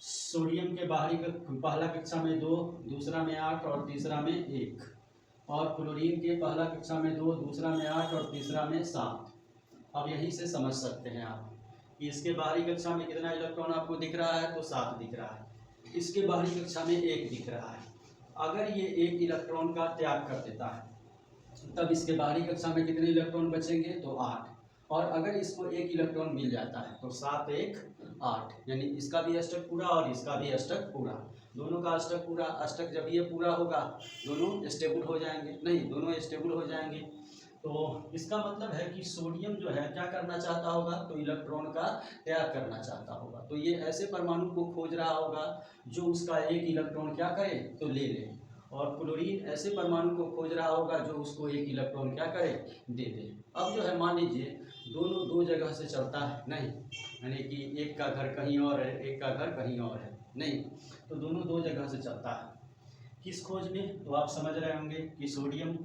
सोडियम के बाहरी पहला कक्षा में 2, दूसरा में 8 और तीसरा में 1। और क्लोरीन के पहला कक्षा में 2, दूसरा में 8 और तीसरा में 7। अब यहीं से समझ सकते हैं आप कि इसके बाहरी कक्षा में कितना इलेक्ट्रॉन आपको दिख रहा है? तो 7 दिख रहा है। इसके बाहरी कक्षा में 1 दिख रहा है। अगर ये 1 इलेक्ट्रॉन का त्याग कर देता है तब इसके बाहरी कक्षा में कितने इलेक्ट्रॉन बचेंगे? तो 8। और अगर इसको 1 इलेक्ट्रॉन मिल जाता है तो 7 1 8, यानी इसका भी अष्टक पूरा और इसका भी अष्टक पूरा। दोनों का अष्टक पूरा। अष्टक जब ये पूरा होगा दोनों स्टेबल हो जाएंगे। नहीं, दोनों स्टेबल हो जाएंगे। तो इसका मतलब है कि सोडियम जो है क्या करना चाहता होगा? तो इलेक्ट्रॉन का त्याग करना चाहता होगा। तो ये ऐसे परमाणु को खोज रहा होगा जो उसका 1 इलेक्ट्रॉन क्या करे? तो ले ले। और क्लोरीन ऐसे परमाणु को खोज रहा होगा जो उसको 1 इलेक्ट्रॉन क्या करे? दे दे। अब जो है मान लीजिए दोनों 2 जगह से चलता है, नहीं, यानी कि एक का घर कहीं और है, एक का घर कहीं और है, नहीं, तो दोनों 2 जगह से चलता है। किस खोज में? तो आप समझ रहे होंगे कि सोडियम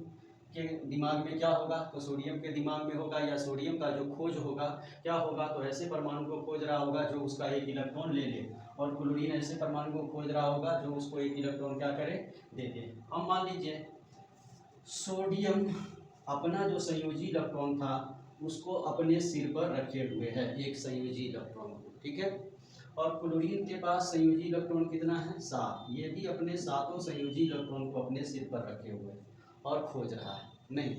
के दिमाग में क्या होगा? तो सोडियम के दिमाग में होगा या सोडियम का जो खोज होगा क्या होगा? तो ऐसे परमाणु को खोज रहा होगा जो उसका 1 इलेक्ट्रॉन ले ले। और क्लोरीन ऐसे परमाणु को खोज रहा होगा जो उसको 1 इलेक्ट्रॉन क्या करे? दे दे। अब मान लीजिए सोडियम अपना जो संयोजी इलेक्ट्रॉन था उसको अपने सिर पर रखे हुए है, एक संयोजी इलेक्ट्रॉन को। ठीक है, और क्लोरीन के पास संयोजी इलेक्ट्रॉन कितना है? 7। ये भी अपने 7 संयोजी इलेक्ट्रॉन को अपने सिर पर रखे हुए हैं और खोज रहा है। नहीं,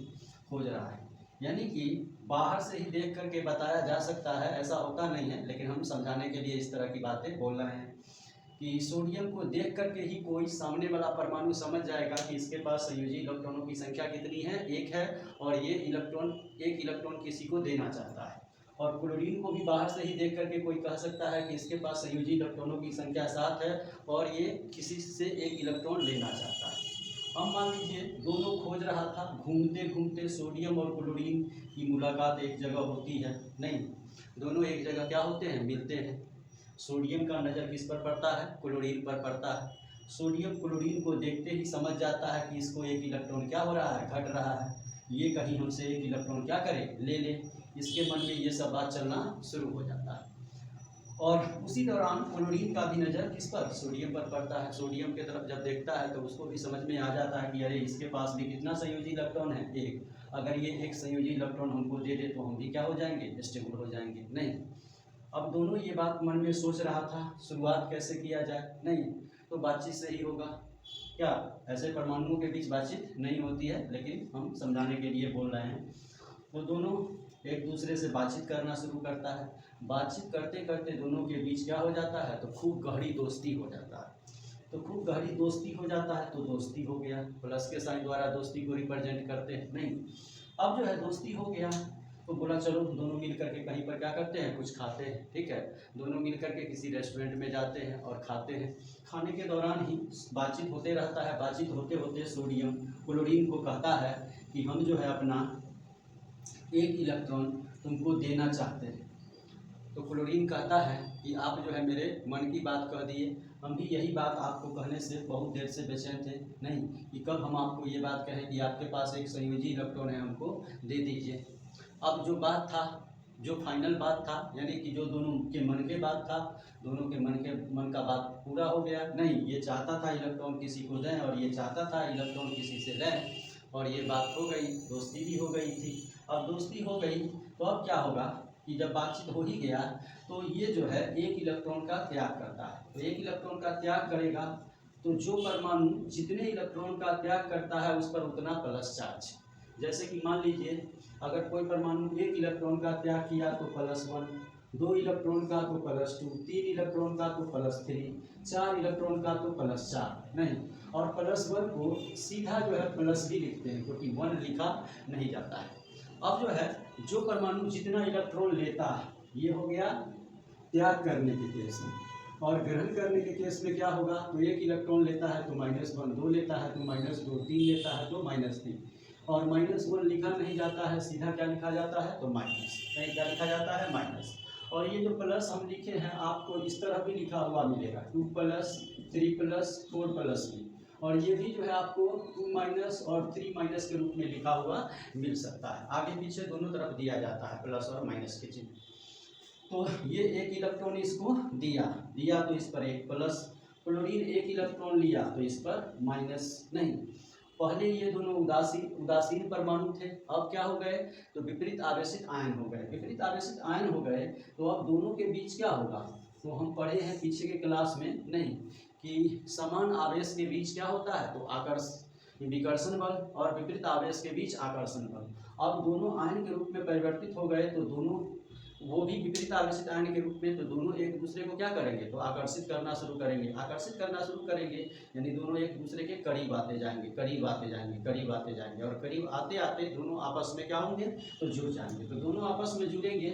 खोज रहा है यानी कि बाहर से ही देख करके बताया जा सकता है, ऐसा होता नहीं है, लेकिन हम समझाने के लिए इस तरह की बातें बोल रहे हैं कि सोडियम को देख करके ही कोई सामने वाला परमाणु समझ जाएगा कि इसके पास संयोजी इलेक्ट्रॉनों की संख्या कितनी है? 1 है, और ये इलेक्ट्रॉन 1 इलेक्ट्रॉन किसी को देना चाहता है। और क्लोरीन को भी बाहर से ही देख करके कोई कह सकता है कि इसके पास संयोजी इलेक्ट्रॉनों की संख्या 7 है और ये किसी से 1 इलेक्ट्रॉन लेना चाहता है। अब मान लीजिए दोनों खोज रहा था, घूमते घूमते सोडियम और क्लोरीन की मुलाकात एक जगह होती है, नहीं, दोनों एक जगह क्या होते हैं? मिलते हैं। सोडियम का नज़र किस पर पड़ता है? क्लोरीन पर पड़ता है। सोडियम क्लोरीन को देखते ही समझ जाता है कि इसको 1 इलेक्ट्रॉन क्या हो रहा है? घट रहा है, ये कहीं हमसे 1 इलेक्ट्रॉन क्या करे? ले ले। इसके मन में ये सब बात चलना शुरू हो जाता है। और उसी दौरान क्लोरीन का भी नज़र किस पर? सोडियम पर पड़ता है। सोडियम की तरफ जब देखता है तो उसको भी समझ में आ जाता है कि अरे इसके पास भी कितना संयोजी इलेक्ट्रॉन है? 1। अगर ये 1 संयोजी इलेक्ट्रॉन हमको दे दे तो हम भी क्या हो जाएंगे? स्टेबल हो जाएंगे। नहीं, अब दोनों ये बात मन में सोच रहा था, शुरुआत कैसे किया जाए? नहीं, तो बातचीत से ही होगा। क्या ऐसे परमाणुओं के बीच बातचीत नहीं होती है, लेकिन हम समझाने के लिए बोल रहे हैं। तो दोनों एक दूसरे से बातचीत करना शुरू करता है। बातचीत करते करते दोनों के बीच क्या हो जाता है, तो खूब गहरी दोस्ती हो जाता है। तो खूब गहरी दोस्ती हो जाता है तो दोस्ती हो गया, प्लस के साइन द्वारा दोस्ती को रिप्रेजेंट करते हैं। नहीं, अब जो है दोस्ती हो गया तो बोला चलो दोनों मिल करके कहीं पर क्या करते हैं, कुछ खाते हैं। ठीक है, दोनों मिल करके किसी रेस्टोरेंट में जाते हैं और खाते हैं। खाने के दौरान ही बातचीत होते रहता है। बातचीत होते होते सोडियम क्लोरीन को कहता है कि हम जो है अपना एक इलेक्ट्रॉन तुमको देना चाहते हैं। तो क्लोरीन कहता है कि आप जो है मेरे मन की बात कह दिए, हम भी यही बात आपको कहने से बहुत देर से बेचैन थे, नहीं कि कब हम आपको ये बात कहें कि आपके पास एक संयोजी इलेक्ट्रॉन है, हमको दे दीजिए। अब जो बात था, जो फाइनल बात था, यानी कि जो दोनों के मन के बात था, दोनों के मन का बात पूरा हो गया। नहीं, ये चाहता था इलेक्ट्रॉन किसी को दें और ये चाहता था इलेक्ट्रॉन किसी से लें, और ये बात हो गई, दोस्ती भी हो गई थी। अब दोस्ती हो गई तो अब क्या होगा कि जब बातचीत हो ही गया तो ये जो है एक इलेक्ट्रॉन का त्याग करता है। तो एक इलेक्ट्रॉन का त्याग करेगा तो जो परमाणु जितने इलेक्ट्रॉन का त्याग करता है उस पर उतना प्लस चार्ज। जैसे कि मान लीजिए अगर कोई परमाणु एक इलेक्ट्रॉन का त्याग किया तो +1, 2 इलेक्ट्रॉन का तो +2, 3 इलेक्ट्रॉन का तो +3, 4 इलेक्ट्रॉन का तो +4। नहीं, और +1 को सीधा जो है प्लस भी लिखते हैं क्योंकि 1 लिखा नहीं जाता है। अब जो है जो परमाणु जितना इलेक्ट्रॉन लेता है, ये हो गया त्याग करने के केस में। और ग्रहण करने के केस में क्या होगा, तो एक इलेक्ट्रॉन लेता है तो -1, 2 लेता है तो -2, 3 लेता है तो -3, और -1 लिखा नहीं जाता है, सीधा क्या लिखा जाता है, तो माइनस। नहीं, क्या लिखा जाता है, माइनस। और ये जो प्लस हम लिखे हैं आपको इस तरह भी लिखा हुआ मिलेगा, 2+, 3+, 4+ भी, और ये भी जो है आपको 2- और 3- के रूप में लिखा हुआ मिल सकता है। आगे पीछे दोनों तरफ दिया जाता है प्लस और माइनस के चिन्ह। तो ये एक इलेक्ट्रॉन इसको दिया तो इस पर एक प्लस, क्लोरीन एक इलेक्ट्रॉन लिया तो इस पर माइनस। नहीं, पहले ये दोनों उदासीन परमाणु थे, अब क्या हो गए, तो विपरीत आवेशित आयन हो गए। विपरीत आवेशित आयन हो गए तो अब दोनों के बीच क्या होगा, तो हम पढ़े हैं पीछे के क्लास में, नहीं, कि समान आवेश के बीच क्या होता है, तो विकर्षण बल, और विपरीत आवेश के बीच आकर्षण बल। अब दोनों आयन के रूप में परिवर्तित हो गए तो दोनों, वो भी विपरीत आवेशित आयन के रूप में, तो दोनों एक दूसरे को क्या करेंगे, तो आकर्षित करना शुरू करेंगे। आकर्षित करना शुरू करेंगे यानी दोनों एक दूसरे के करीब आते जाएंगे, करीब आते जाएंगे, करीब आते जाएंगे, और करीब आते आते दोनों आपस में क्या होंगे, तो जुड़ जाएंगे। तो दोनों आपस में जुड़ेंगे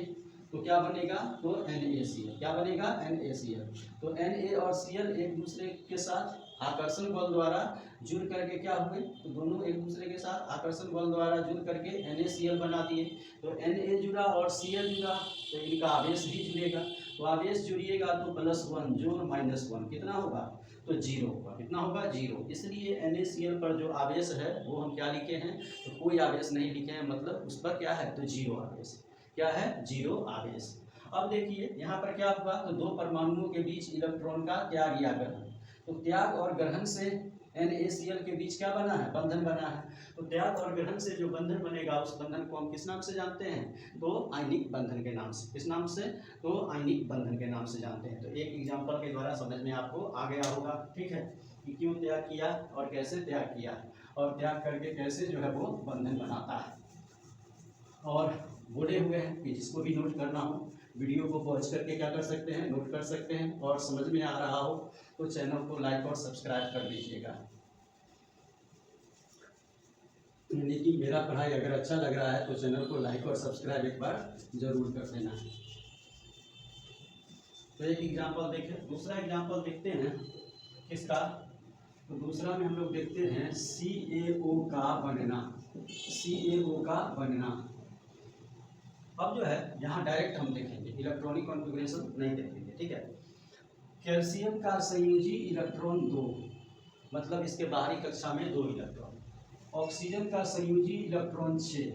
तो क्या बनेगा, तो NaCl। क्या बनेगा, NaCl। तो Na और Cl एक दूसरे के साथ आकर्षण बल द्वारा जुड़ करके क्या हुए, तो दोनों एक दूसरे के साथ आकर्षण बल द्वारा जुड़ करके NaCl बना दिए। तो Na जुड़ा और Cl जुड़ा तो इनका आवेश भी जुड़ेगा। तो आवेश जुड़िएगा तो +1 जोड़ -1 कितना होगा, तो 0 होगा। कितना होगा, 0। इसलिए NaCl पर जो आवेश है वो हम क्या लिखे हैं, तो कोई आवेश नहीं लिखे हैं, मतलब उस पर क्या है, तो 0 आवेश। क्या है, 0 आवेश। अब देखिए यहाँ पर क्या हुआ, तो दो परमाणुओं के बीच इलेक्ट्रॉन का त्याग या ग्रहण। तो त्याग और ग्रहण से NaCl के बीच क्या बना है, बंधन बना है। तो त्याग और ग्रहण से जो बंधन बनेगा उस बंधन को हम किस नाम से जानते हैं, तो आयनिक बंधन के नाम से। किस नाम से, तो आयनिक बंधन के नाम से जानते हैं। तो एक एग्जाम्पल के द्वारा समझ में आपको आ गया होगा, ठीक है, कि क्यों त्याग किया और कैसे त्याग किया, और त्याग करके कैसे जो है वो बंधन बनाता है। और बोले हुए हैं कि जिसको भी नोट करना हो वीडियो को पॉज करके क्या कर सकते हैं, नोट कर सकते हैं, और समझ में आ रहा हो तो चैनल को लाइक और सब्सक्राइब कर दीजिएगा। लेकिन मेरा पढ़ाई अगर अच्छा लग रहा है तो चैनल को लाइक और सब्सक्राइब एक बार जरूर कर देना। तो एक एग्जांपल देखें, दूसरा एग्जांपल देखते हैं किसका, तो दूसरा में हम लोग देखते हैं CaO का बनना। CaO का बनना। अब जो है यहाँ डायरेक्ट हम देखेंगे, इलेक्ट्रॉनिक कॉन्फ़िगरेशन नहीं देखेंगे, ठीक है। कैल्शियम का संयोजी इलेक्ट्रॉन 2, मतलब इसके बाहरी कक्षा में 2 इलेक्ट्रॉन। ऑक्सीजन का संयोजी इलेक्ट्रॉन 6,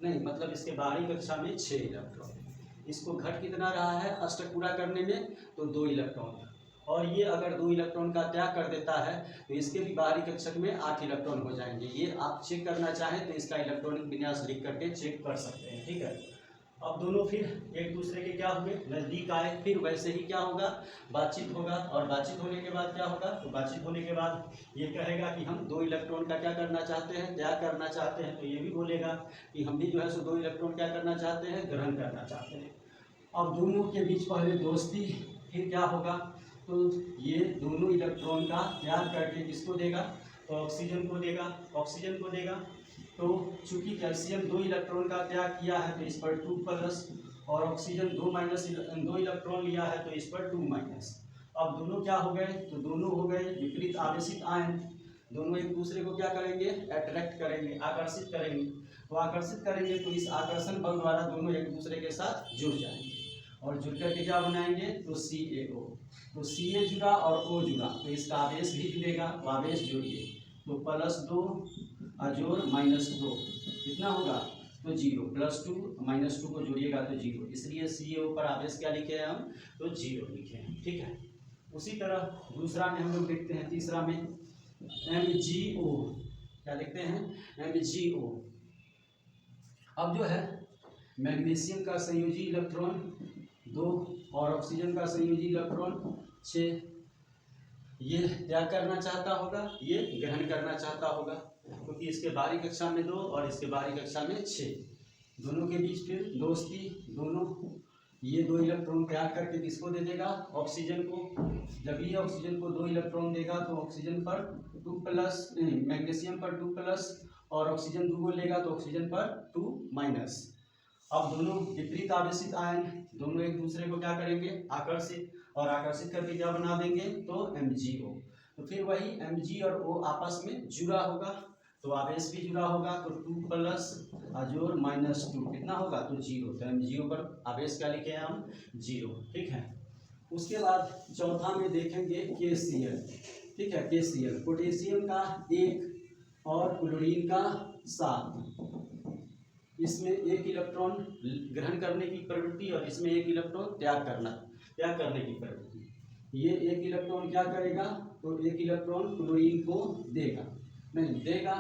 नहीं, मतलब इसके बाहरी कक्षा में 6 इलेक्ट्रॉन। इसको घट कितना रहा है अष्टक पूरा करने में, तो 2 इलेक्ट्रॉन। और ये अगर 2 इलेक्ट्रॉन का त्याग कर देता है तो इसके भी बाहरी कक्षक में 8 इलेक्ट्रॉन हो जाएंगे। ये आप चेक करना चाहें तो इसका इलेक्ट्रॉनिक विन्यास लिख करके चेक कर सकते हैं, ठीक है। अब दोनों फिर एक दूसरे के क्या हुए, नज़दीक आए। फिर वैसे ही क्या होगा, बातचीत होगा। और बातचीत होने के बाद क्या होगा, तो बातचीत होने के बाद ये कहेगा कि हम 2 इलेक्ट्रॉन का क्या करना चाहते हैं, त्याग करना चाहते हैं। तो ये भी बोलेगा कि हम भी जो है सो 2 इलेक्ट्रॉन क्या करना चाहते हैं, ग्रहण करना चाहते हैं। अब दोनों के बीच पहले दोस्ती, फिर क्या होगा, तो ये दोनों इलेक्ट्रॉन का त्याग करके किसको देगा, तो ऑक्सीजन को देगा, ऑक्सीजन को देगा। तो चूंकि कैल्शियम 2 इलेक्ट्रॉन का त्याग किया है तो इस पर 2 प्लस, और ऑक्सीजन 2 इलेक्ट्रॉन लिया है तो इस पर 2 माइनस। अब दोनों क्या हो गए, तो दोनों हो गए विपरीत आवेशित आयन। दोनों एक दूसरे को क्या करेंगे, अट्रैक्ट करेंगे, आकर्षित करेंगे। तो आकर्षित करेंगे तो इस आकर्षण बल द्वारा दोनों एक दूसरे के साथ जुड़ जाएंगे, और जुड़ करके क्या बनाएंगे, तो CaO। तो Ca जुड़ा और O जुड़ा तो इसका आवेश भी जुड़ेगा। तो आवेश जोड़िए, तो +2 अजोर -2 कितना होगा, तो 0। +2 -2 को जोड़िएगा तो 0, इसलिए CaO पर आवेश क्या लिखे हैं हम, तो 0 लिखे हैं। ठीक है। उसी तरह दूसरा में हम लोग देखते हैं, तीसरा में MgO। क्या देखते हैं, MgO। अब जो है मैग्नीशियम का संयोजी इलेक्ट्रॉन 2 और ऑक्सीजन का संयोजी इलेक्ट्रॉन 6, ये त्याग करना चाहता होगा, ये ग्रहण करना चाहता होगा, क्योंकि इसके बाहरी कक्षा में 2 और इसके बाहरी कक्षा में 6। दोनों के बीच फिर दोस्ती, दोनों ये 2 इलेक्ट्रॉन त्याग करके किसको दे देगा, ऑक्सीजन को। जब ये ऑक्सीजन को 2 इलेक्ट्रॉन देगा तो ऑक्सीजन पर 2 प्लस, मैग्नीशियम पर 2 प्लस, और ऑक्सीजन 2 को लेगा तो ऑक्सीजन पर 2 माइनस। अब दोनों विपरीत आवेशित आयन, दोनों एक दूसरे को क्या करेंगे, आकर्षित, और आकर्षित करके क्या बना देंगे, तो MgO। तो फिर वही Mg और O आपस में जुड़ा होगा, तो आवेश भी जुड़ा होगा। तो 2 प्लस अजोर -2 कितना होगा, तो 0। तो MgO पर आवेश क्या लिखे हैं हम, 0। ठीक है। उसके बाद चौथा में देखेंगे KCl। ठीक है, KCl पोटेशियम का 1 और क्लोरीन का 7। इसमें 1 इलेक्ट्रॉन ग्रहण करने की प्रवृत्ति और इसमें 1 इलेक्ट्रॉन त्याग करने की प्रवृत्ति। ये 1 इलेक्ट्रॉन क्या करेगा, तो 1 इलेक्ट्रॉन क्लोरीन को देगा, नहीं देगा,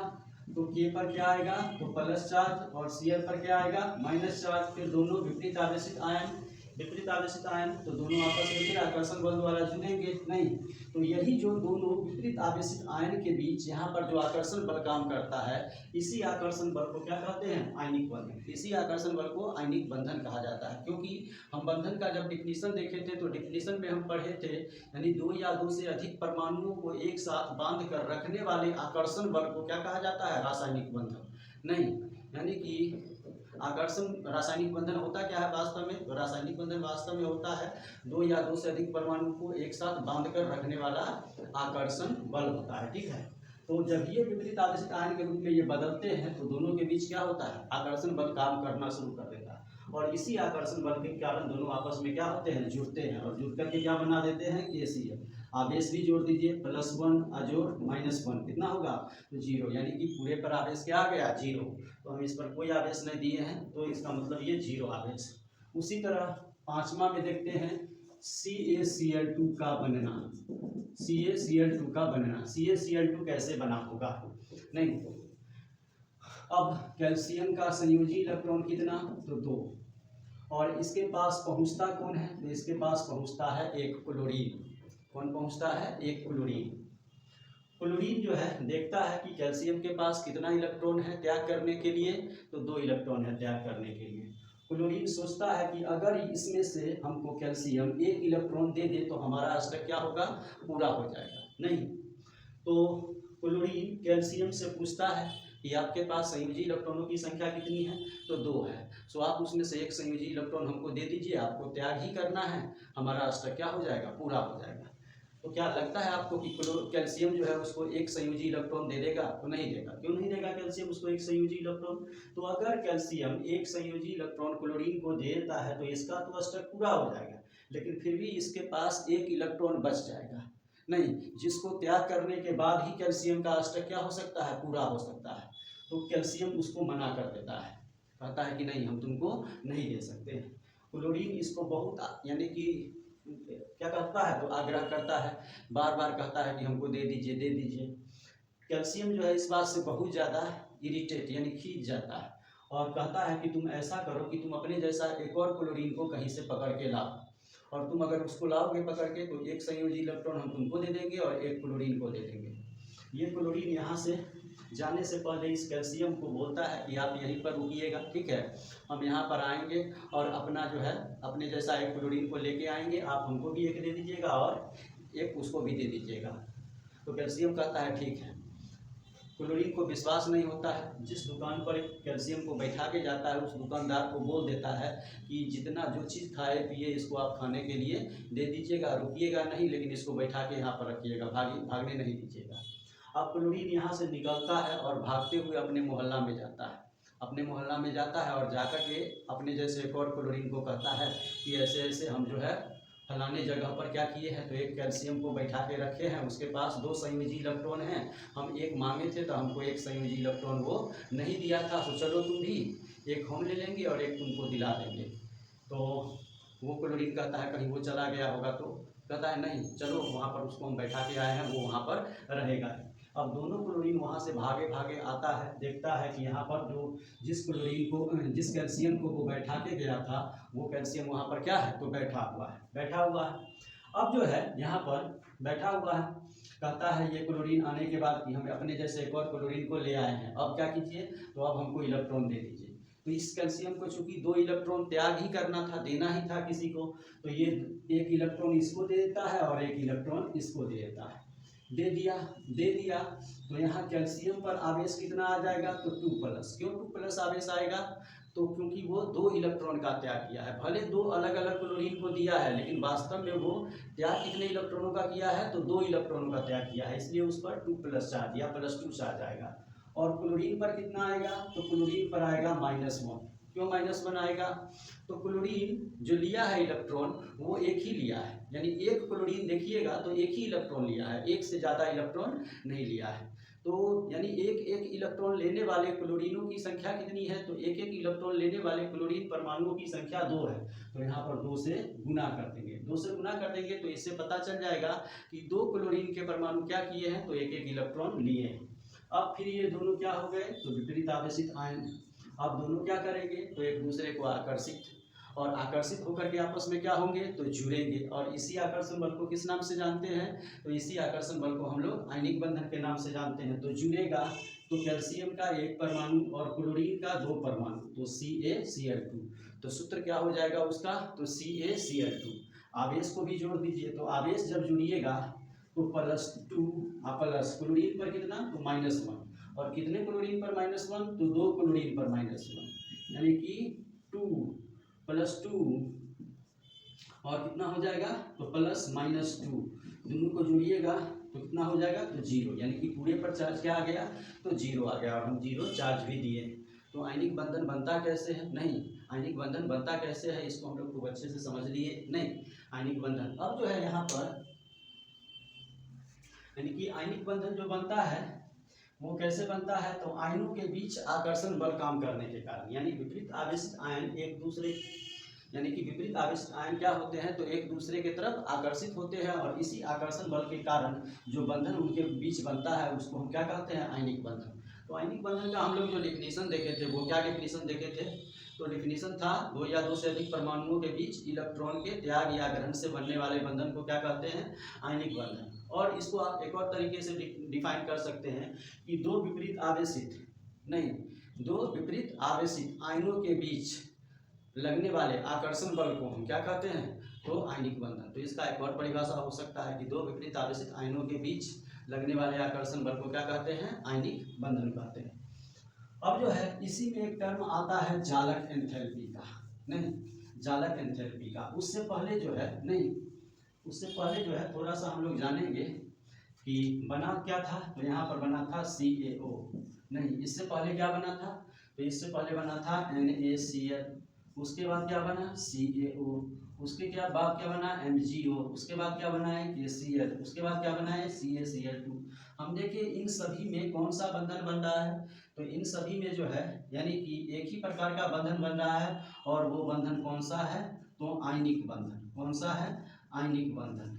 तो K पर क्या आएगा, तो प्लस चार्ज, और Cl पर क्या आएगा, माइनस चार्ज। फिर दोनों विपरीत आवेशित आयन, तो दोनों आपस में फिर आकर्षण बल द्वारा जुड़ेंगे नहीं। तो यही जो दोनों विपरीत आवेशित आयन के बीच यहाँ पर जो आकर्षण बल काम करता है, इसी आकर्षण बल को क्या कहते हैं, आयनिक बंधन। इसी आकर्षण बल को आयनिक बंधन कहा जाता है। क्योंकि हम बंधन का जब डिफिनीशन देखे थे तो डिफिनीशन में हम पढ़े थे, यानी 2 या 2 से अधिक परमाणुओं को एक साथ बांध कर रखने वाले आकर्षण बल को क्या कहा जाता है, रासायनिक बंधन। नहीं, यानी कि आकर्षण रासायनिक बंधन होता क्या है वास्तव में, तो रासायनिक बंधन वास्तव में होता है 2 या 2 से अधिक परमाणु को एक साथ बांध कर रखने वाला आकर्षण बल होता है। ठीक है। तो जब ये विपरीत आवेशित आयन के रूप में ये बदलते हैं तो दोनों के बीच क्या होता है, आकर्षण बल काम करना शुरू कर देता है, और इसी आकर्षण बल के कारण दोनों आपस में क्या होते हैं, जुड़ते हैं, और जुड़ करके क्या बना देते हैं, KCl। आवेश भी जोड़ दीजिए, +1 अजोर -1 कितना होगा, तो 0, यानी कि पूरे पर आवेश क्या आ गया, 0। तो हम इस पर कोई आवेश नहीं दिए हैं, तो इसका मतलब ये 0 आवेश। उसी तरह पांचवा में देखते हैं CaCl2 का बनना। CaCl2 का बनना, CaCl2 कैसे बना होगा, नहीं। अब कैल्शियम का संयोजी इलेक्ट्रॉन कितना, तो 2, और इसके पास पहुंचता कौन है, तो इसके पास पहुंचता है एक क्लोरीन। कौन पहुंचता है, एक क्लोरीन। क्लोरीन जो है देखता है कि कैल्शियम के पास कितना इलेक्ट्रॉन है त्याग करने के लिए, तो 2 इलेक्ट्रॉन है त्याग करने के लिए। क्लोरीन सोचता है कि अगर इसमें से हमको कैल्शियम 1 इलेक्ट्रॉन दे दे तो हमारा अष्टक क्या होगा, पूरा हो जाएगा। नहीं, तो क्लोरीन कैल्शियम से पूछता है कि आपके पास संयोजी इलेक्ट्रॉनों की संख्या कितनी है, तो 2 है। सो आप उसमें से एक संयोजी इलेक्ट्रॉन हमको दे दीजिए, आपको त्याग ही करना है, हमारा अष्टक क्या हो जाएगा, पूरा हो जाएगा। तो क्या लगता है आपको कि कैल्शियम जो है उसको एक संयोजी इलेक्ट्रॉन दे देगा, तो नहीं देगा। क्यों नहीं देगा कैल्शियम उसको एक संयोजी इलेक्ट्रॉन, तो अगर कैल्शियम एक संयोजी इलेक्ट्रॉन क्लोरीन को देता है तो इसका तो अष्टक पूरा हो जाएगा, लेकिन फिर भी इसके पास 1 इलेक्ट्रॉन बच जाएगा, नहीं, जिसको त्याग करने के बाद ही कैल्शियम का अष्टक क्या हो सकता है, पूरा हो सकता है। तो कैल्शियम उसको मना कर देता है, कहता है कि नहीं, हम तुमको नहीं दे सकते। क्लोरीन इसको बहुत, यानी कि क्या करता है, तो आग्रह करता है, बार बार कहता है कि हमको दे दीजिए। कैल्शियम जो है इस बात से बहुत ज़्यादा इरिटेट, यानी खींच जाता है, और कहता है कि तुम ऐसा करो कि तुम अपने जैसा एक और क्लोरीन को कहीं से पकड़ के लाओ, और तुम अगर उसको लाओगे पकड़ के तो एक संयोजी इलेक्ट्रॉन हम तुमको दे देंगे और एक क्लोरीन को दे देंगे। ये क्लोरीन यहाँ से जाने से पहले इस कैल्शियम को बोलता है कि आप यहीं पर रुकिएगा, ठीक है, हम यहाँ पर आएंगे और अपना जो है अपने जैसा एक क्लोरीन को लेके आएंगे, आप हमको भी एक दे दीजिएगा और एक उसको भी दे दीजिएगा। तो कैल्शियम कहता है ठीक है। क्लोरीन को विश्वास नहीं होता है, जिस दुकान पर कैल्शियम को बैठा के जाता है उस दुकानदार को बोल देता है कि जितना जो चीज़ खाए पिए इसको आप खाने के लिए दे दीजिएगा, रुकिएगा नहीं, लेकिन इसको बैठा के यहाँ पर रखिएगा, भागने नहीं दीजिएगा। अब क्लोरीन यहाँ से निकलता है और भागते हुए अपने मोहल्ला में जाता है, अपने मोहल्ला में जाता है और जाकर के अपने जैसे एक और क्लोरीन को कहता है कि ऐसे ऐसे हम जो है फलाने जगह पर क्या किए हैं, तो एक कैल्शियम को बैठा के रखे हैं, उसके पास 2 संयोजी इलेक्ट्रॉन हैं, हम एक मांगे थे तो हमको एक संयोजी इलेक्ट्रॉन वो नहीं दिया था, तो चलो तुम भी एक हम ले लेंगे और एक तुमको दिला देंगे। तो वो क्लोरीन कहता है कहीं वो चला गया होगा, तो कहता है नहीं चलो वहाँ पर उसको हम बैठा के आए हैं, वो वहाँ पर रहेगा। अब दोनों क्लोरीन वहाँ से भागे भागे आता है, देखता है कि यहाँ पर जो जिस क्लोरीन को जिस कैल्शियम को वो बैठा के गया था वो कैल्शियम वहाँ पर क्या है, तो बैठा हुआ है। अब जो है यहाँ पर बैठा हुआ है, कहता है ये क्लोरीन आने के बाद कि हम अपने जैसे एक और क्लोरीन को ले आए हैं, अब क्या कीजिए, तो अब हमको इलेक्ट्रॉन दे दीजिए। तो इस कैल्शियम को चूंकि 2 इलेक्ट्रॉन त्याग ही करना था, देना ही था किसी को, तो ये एक इलेक्ट्रॉन इसको दे देता है और एक इलेक्ट्रॉन इसको दे देता है। दे दिया तो यहाँ कैल्शियम पर आवेश कितना आ जाएगा, तो 2+। क्यों 2+ आवेश आएगा, तो क्योंकि वो 2 इलेक्ट्रॉन का त्याग किया है। भले 2 अलग अलग क्लोरीन को दिया है, लेकिन वास्तव में वो त्याग कितने इलेक्ट्रॉनों का किया है, तो 2 इलेक्ट्रॉनों का त्याग किया है, इसलिए उस पर 2+ चार्ज या +2 चार्ज आएगा। और क्लोरीन पर कितना आएगा, तो क्लोरीन पर आएगा -1। क्यों -1 आएगा, तो क्लोरीन जो लिया है इलेक्ट्रॉन वो एक ही लिया है, यानी एक क्लोरीन देखिएगा तो एक ही इलेक्ट्रॉन लिया है, एक से ज़्यादा इलेक्ट्रॉन नहीं लिया है। तो यानी एक इलेक्ट्रॉन लेने वाले क्लोरीनों की संख्या कितनी है, तो एक इलेक्ट्रॉन लेने वाले क्लोरीन परमाणुओं की संख्या 2 है, तो यहाँ पर 2 से गुना कर देंगे। 2 से गुना कर देंगे तो इससे पता चल जाएगा कि 2 क्लोरीन के परमाणु क्या किए हैं, तो एक इलेक्ट्रॉन लिए हैं। अब फिर ये दोनों क्या हो गए, तो विपरीत आवेशित आयन। अब दोनों क्या करेंगे, तो एक दूसरे को आकर्षित होकर के आपस में क्या होंगे, तो जुड़ेंगे। और इसी आकर्षण बल को किस नाम से जानते हैं, तो इसी आकर्षण बल को हम लोग आयनिक बंधन के नाम से जानते हैं। तो जुड़ेगा तो कैल्शियम का 1 परमाणु और क्लोरीन का 2 परमाणु, तो CaCl2। तो सूत्र क्या हो जाएगा उसका, तो CaCl2। आवेश को भी जोड़ दीजिए, तो आवेश जब जुड़िएगा तो +2 प्लस क्लोरीन पर कितना, तो -1, और कितने क्लोरीन पर -1, तो 2 क्लोरीन पर -1, यानी कि 2 + 2 और कितना हो जाएगा, तो +-2, दोनों को जोड़िएगा तो कितना हो जाएगा, तो 0, यानी कि पूरे पर चार्ज क्या आ गया, तो 0 आ गया, और हम 0 चार्ज भी दिए। तो आयनिक बंधन बनता कैसे है, नहीं आयनिक बंधन बनता कैसे है इसको हम लोग खूब अच्छे से समझ लिए, नहीं आयनिक बंधन। अब जो है यहाँ पर यानी कि आयनिक बंधन जो बनता है वो कैसे बनता है, तो आयनों के बीच आकर्षण बल काम करने के कारण, यानी विपरीत आवेशित आयन एक दूसरे, यानी कि विपरीत आवेशित आयन क्या होते हैं, तो एक दूसरे की तरफ आकर्षित होते हैं, और इसी आकर्षण बल के कारण जो बंधन उनके बीच बनता है उसको हम क्या कहते हैं, आयनिक बंधन। तो आयनिक बंधन का हम लोग जो डेफिनेशन देखे थे वो क्या डेफिनेशन देखे थे, तो डेफिनेशन था 2 या 2 से अधिक परमाणुओं के बीच इलेक्ट्रॉन के त्याग या ग्रहण से बनने वाले बंधन को क्या कहते हैं, आयनिक बंधन। और इसको आप एक और तरीके से डिफाइन कर सकते हैं कि 2 विपरीत आवेशित आयनों के बीच लगने वाले आकर्षण बल को हम क्या कहते हैं, तो आयनिक बंधन। तो इसका एक और परिभाषा हो सकता है कि 2 विपरीत आवेशित आयनों के बीच लगने वाले आकर्षण बल को क्या कहते हैं, आयनिक बंधन कहते हैं। अब जो है इसी में एक टर्म आता है जालक एंथैल्पी का, नहीं जालक एंथैल्पी का। उससे पहले जो है थोड़ा सा हम लोग जानेंगे कि बना क्या था, तो यहाँ पर बना था CaO, नहीं इससे पहले क्या बना था, तो इससे पहले बना था NaCl, उसके बाद क्या बना CaO, उसके बाद क्या बना MgO, उसके बाद क्या बना है KCl, उसके बाद क्या बना है CaCl2। हम देखें इन सभी में कौन सा बंधन बन रहा है, तो इन सभी में जो है यानी कि एक ही प्रकार का बंधन बन रहा है, और वो बंधन कौन सा है, तो आयनिक बंधन। कौन सा है, आयनिक बंधन।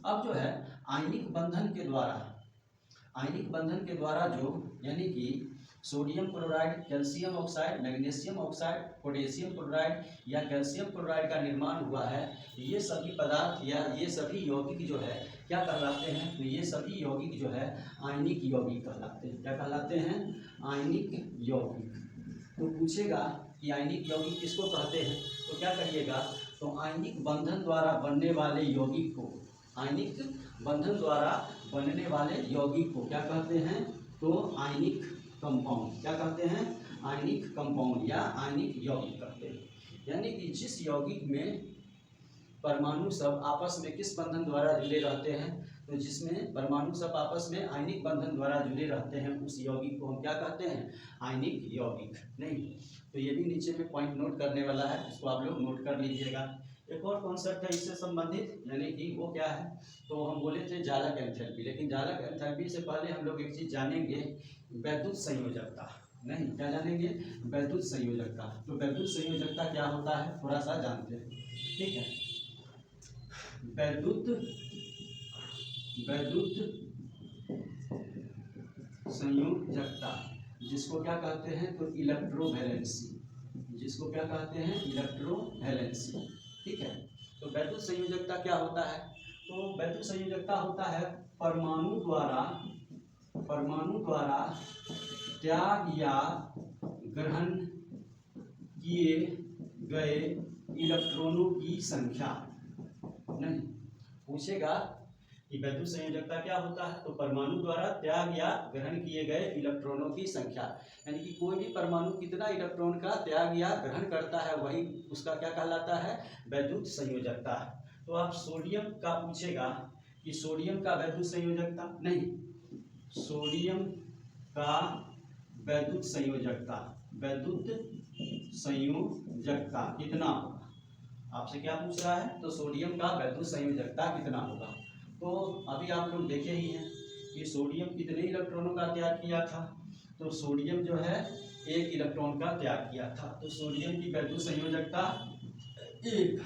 अब जो है आयनिक बंधन के द्वारा जो यानी कि sodium chloride, calcium oxide, magnesium oxide, potassium chloride या कैल्शियम क्लोराइड का निर्माण हुआ है, ये सभी पदार्थ या ये सभी यौगिक जो है क्या कहलाते हैं? तो ये सभी यौगिक जो है आयनिक यौगिक कहलाते हैं। क्या कहलाते हैं? आयनिक यौगिक। तो पूछेगा कि आयनिक यौगिक किसको कहते हैं, तो क्या कहिएगा? तो आयनिक बंधन द्वारा बनने वाले यौगिक को, आयनिक बंधन द्वारा बनने वाले यौगिक को क्या कहते हैं? तो आयनिक कंपाउंड। क्या कहते हैं? आयनिक कंपाउंड या आयनिक यौगिक कहते हैं। यानी कि जिस यौगिक में परमाणु सब आपस में किस बंधन द्वारा जुड़े रहते हैं, तो जिसमें परमाणु सब आपस में आयनिक बंधन द्वारा जुड़े रहते हैं, उस यौगिक को हम क्या कहते हैं? आयनिक यौगिक। नहीं, तो ये भी नीचे में पॉइंट नोट करने वाला है, इसको आप लोग नोट कर लीजिएगा। एक और कॉन्सेप्ट है इससे संबंधित, यानी कि वो क्या है? तो हम बोले थे जालक एंथैल्पी, लेकिन जालक एंथैल्पी से पहले हम लोग एक चीज़ जानेंगे, वैद्युत संयोजकता। नहीं, क्या जानेंगे? वैद्युत संयोजकता। तो वैद्युत संयोजकता क्या होता है थोड़ा सा जानते हैं, ठीक है? वैद्युत संयोजकता जिसको क्या कहते हैं? तो इलेक्ट्रोवैलेंसी। जिसको क्या कहते हैं? इलेक्ट्रोवैलेंसी। ठीक है। तो वैद्युत संयोजकता क्या होता है? तो वैद्युत संयोजकता होता है परमाणु द्वारा त्याग या ग्रहण किए गए इलेक्ट्रॉनों की संख्या। नहीं, पूछेगा कि वैद्युत संयोजकता क्या होता है? तो परमाणु द्वारा त्याग या ग्रहण किए गए इलेक्ट्रॉनों की संख्या, यानी कि कोई भी परमाणु कितना इलेक्ट्रॉन का त्याग या ग्रहण करता है, वही उसका क्या कहलाता है? वैद्युत संयोजकता। तो आप सोडियम का पूछेगा कि सोडियम का वैद्युत संयोजकता, नहीं, सोडियम का वैद्युत संयोजकता, वैद्युत संयोजकता कितना होगा? आपसे क्या पूछ रहा है? तो सोडियम का वैद्युत संयोजकता कितना होगा? तो अभी आप लोग देखे ही हैं कि सोडियम कितने इलेक्ट्रॉनों का त्याग किया था? तो सोडियम जो है एक इलेक्ट्रॉन का त्याग किया था। तो सोडियम की वैद्युत संयोजकता एक।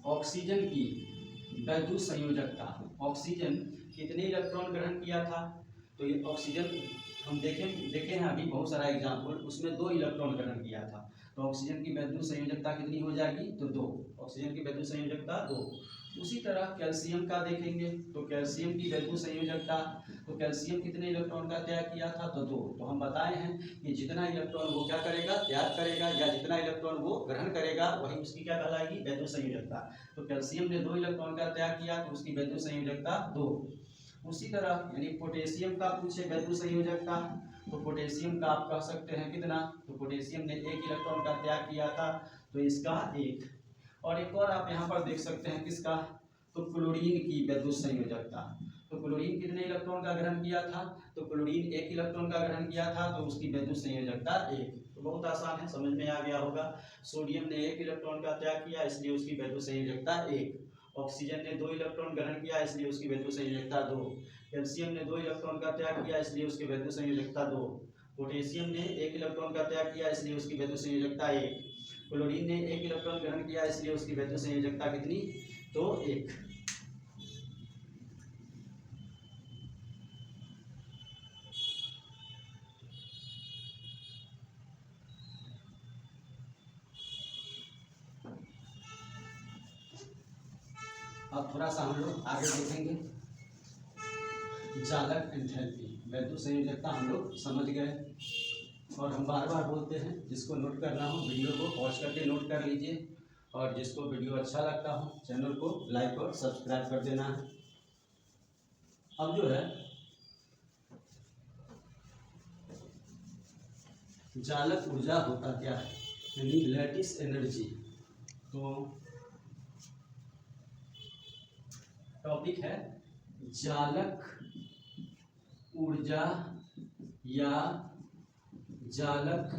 ऑक्सीजन की वैद्युत संयोजकता, ऑक्सीजन कितने इलेक्ट्रॉन ग्रहण किया था? तो ये ऑक्सीजन हम देखे हैं अभी बहुत सारा एग्जाम्पल, उसमें 2 इलेक्ट्रॉन ग्रहण किया था। तो ऑक्सीजन की वैद्युत संयोजकता कितनी हो जाएगी? तो 2। ऑक्सीजन की वैद्युत संयोजकता 2। उसी तरह कैल्शियम का देखेंगे, तो कैल्शियम की वैद्युत संयोजकता, तो कैल्शियम कितने इलेक्ट्रॉन का त्याग किया था? तो 2। तो हम बताए हैं कि जितना इलेक्ट्रॉन वो क्या करेगा? त्याग करेगा, या जितना इलेक्ट्रॉन वो ग्रहण करेगा, वही उसकी क्या कहलाएगी? वैद्युत संयोजकता। तो कैल्शियम ने 2 इलेक्ट्रॉन का त्याग किया, तो उसकी वैद्युत संयोजकता 2। उसी तरह यानी पोटेशियम का पूछे वैद्युत संयोजकता, तो पोटेशियम का आप कह सकते हैं कितना? तो पोटेशियम ने 1 इलेक्ट्रॉन का त्याग किया था, तो इसका 1। और एक और आप यहाँ पर देख सकते हैं किसका? तो क्लोरीन की वैद्युत संयोजकता। तो क्लोरीन कितने इलेक्ट्रॉन का ग्रहण किया था? तो क्लोरीन 1 इलेक्ट्रॉन का ग्रहण किया था, तो उसकी वैद्युत संयोजकता 1। तो बहुत आसान है, समझ में आ गया होगा। सोडियम ने 1 इलेक्ट्रॉन का त्याग किया, इसलिए उसकी वैद्युत संयोजकता 1। ऑक्सीजन ने 2 इलेक्ट्रॉन ग्रहण किया, इसलिए उसकी वैद्युत संयोजकता 2। कैल्शियम ने 2 इलेक्ट्रॉन का त्याग किया, इसलिए उसकी वैद्युत संयोजकता 2। पोटेशियम ने 1 इलेक्ट्रॉन का त्याग किया, इसलिए उसकी वैद्युत संयोजकता 1। क्लोरीन ने 1 इलेक्ट्रॉन ग्रहण किया, इसलिए उसकी वैद्युत संयोजकता कितनी? तो 1। अब थोड़ा सा हम लोग आगे देखेंगे जालक एंथैल्पी। वैद्युत संयोजकता हम लोग समझ गए, और हम बार बार बोलते हैं, जिसको नोट करना हो वीडियो को पॉज करके नोट कर लीजिए, और जिसको वीडियो अच्छा लगता हो चैनल को लाइक और सब्सक्राइब कर देना है। अब जो है जालक ऊर्जा होता क्या है, यानी लैटिस एनर्जी। तो टॉपिक है जालक ऊर्जा या जालक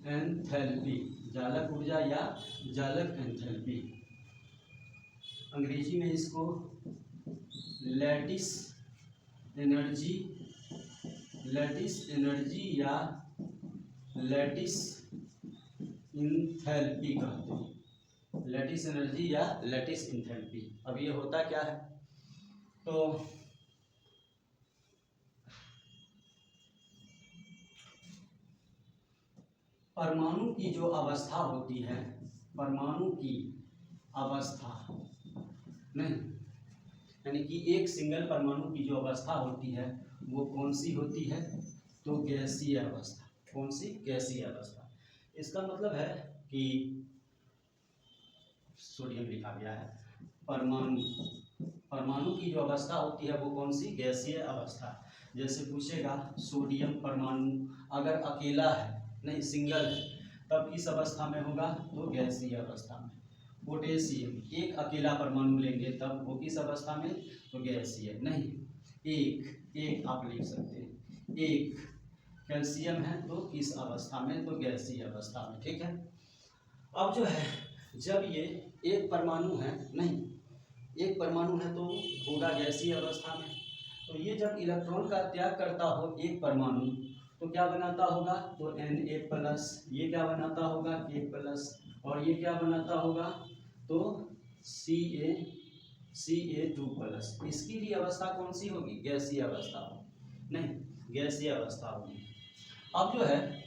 एंथैल्पी। जालक ऊर्जा या जालक एंथैल्पी, अंग्रेजी में इसको लैटिस एनर्जी या लैटिस इंथैल्पी कहते हैं। लैटिस एनर्जी या लैटिस इंथैल्पी। अब ये होता क्या है? तो परमाणु की जो अवस्था होती है, परमाणु की अवस्था नहीं, यानी कि एक सिंगल परमाणु की जो अवस्था होती है वो कौन सी होती है? तो गैसीय अवस्था। कौन सी? गैसीय अवस्था। इसका मतलब है कि सोडियम लिखा गया है, परमाणु की जो अवस्था होती है वो कौन सी? गैसीय अवस्था। जैसे पूछेगा सोडियम परमाणु अगर अकेला है, नहीं सिंगल है, तब किस अवस्था में होगा? तो गैसीय अवस्था में। पोटेशियम एक अकेला परमाणु लेंगे तब वो किस अवस्था में? तो गैसीय। नहीं, एक आप लिख सकते हैं, एक कैल्शियम है तो किस अवस्था में? तो गैसीय अवस्था में। ठीक है। अब जो है जब ये एक परमाणु है, नहीं एक परमाणु है तो होगा गैसीय अवस्था में। तो ये जब इलेक्ट्रॉन का त्याग करता हो एक परमाणु तो क्या बनाता होगा? तो Na+। ये क्या बनाता होगा? K+। और ये क्या बनाता होगा? तो Ca2+। इसकी भी अवस्था कौन सी होगी? गैसीय अवस्था होगी। नहीं, गैसीय अवस्था होगी। अब जो है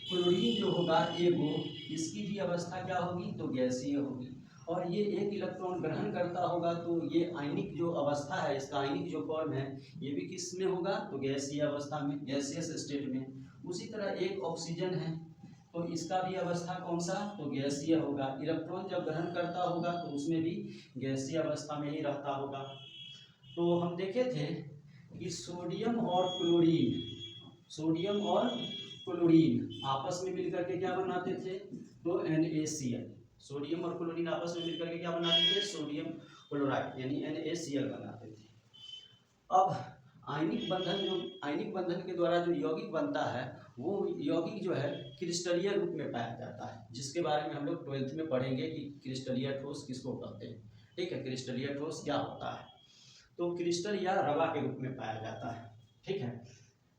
क्लोरीन जो होगा एगो, इसकी भी अवस्था क्या होगी? तो गैसीय होगी। और ये एक इलेक्ट्रॉन ग्रहण करता होगा तो ये आयनिक जो अवस्था है, इसका आयनिक जो फॉर्म है ये भी किस में होगा? तो गैसीय अवस्था में, गैसियस स्टेट में। उसी तरह एक ऑक्सीजन है तो इसका भी अवस्था कौन सा? तो गैसीय होगा। इलेक्ट्रॉन जब ग्रहण करता होगा तो उसमें भी गैसीय अवस्था में ही रहता होगा। तो हम देखे थे कि सोडियम और क्लोरीन आपस में मिलकर के क्या बनाते थे? तो NaCl। सोडियम और क्लोरीन आपस में मिलकर के क्या बनाते थे? सोडियम क्लोराइड यानी NaCl बनाते थे। अब आयनिक बंधन के द्वारा जो यौगिक बनता है वो यौगिक जो है क्रिस्टलीय रूप में पाया जाता है, जिसके बारे में हम लोग 12th में पढ़ेंगे कि क्रिस्टलीय ठोस किसको कहते हैं। ठीक है, क्रिस्टलीय ठोस क्या होता है? तो क्रिस्टल या रवा के रूप में पाया जाता है। ठीक है,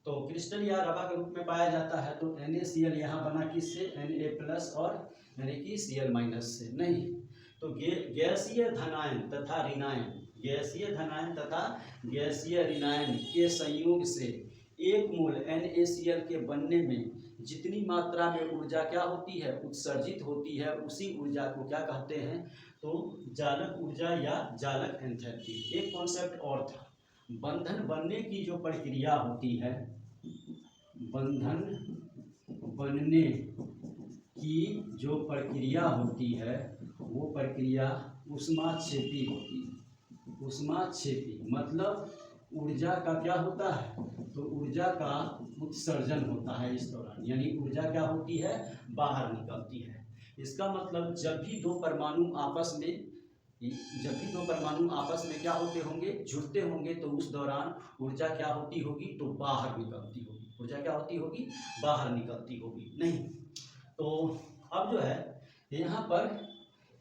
तो क्रिस्टल या रवा के रूप में पाया जाता है। तो NaCl यहाँ बना किससे? Na+ और यानी कि Cl- से। नहीं, तो गैसीय धनायन तथा ऋणायन, गैसीय धनायन तथा गैसीय ऋणायन के संयोग से एक मोल NaCl के बनने में जितनी मात्रा में ऊर्जा क्या होती है? उत्सर्जित होती है, उसी ऊर्जा को क्या कहते हैं? तो जालक ऊर्जा या जालक एंथैल्पी। एक कॉन्सेप्ट और था, बंधन बनने की जो प्रक्रिया होती है, बंधन बनने की जो प्रक्रिया होती है वो प्रक्रिया ऊष्माक्षेपी होती है। ऊष्माक्षेपी मतलब ऊर्जा का क्या होता है? तो ऊर्जा का उत्सर्जन होता है इस दौरान, यानी ऊर्जा क्या होती है? बाहर निकलती है। इसका मतलब जब भी दो परमाणु आपस में क्या होते होंगे? जुड़ते होंगे, तो उस दौरान ऊर्जा क्या होती होगी? तो बाहर निकलती होगी। ऊर्जा क्या होती होगी? बाहर निकलती होगी। नहीं, तो अब जो है यहाँ पर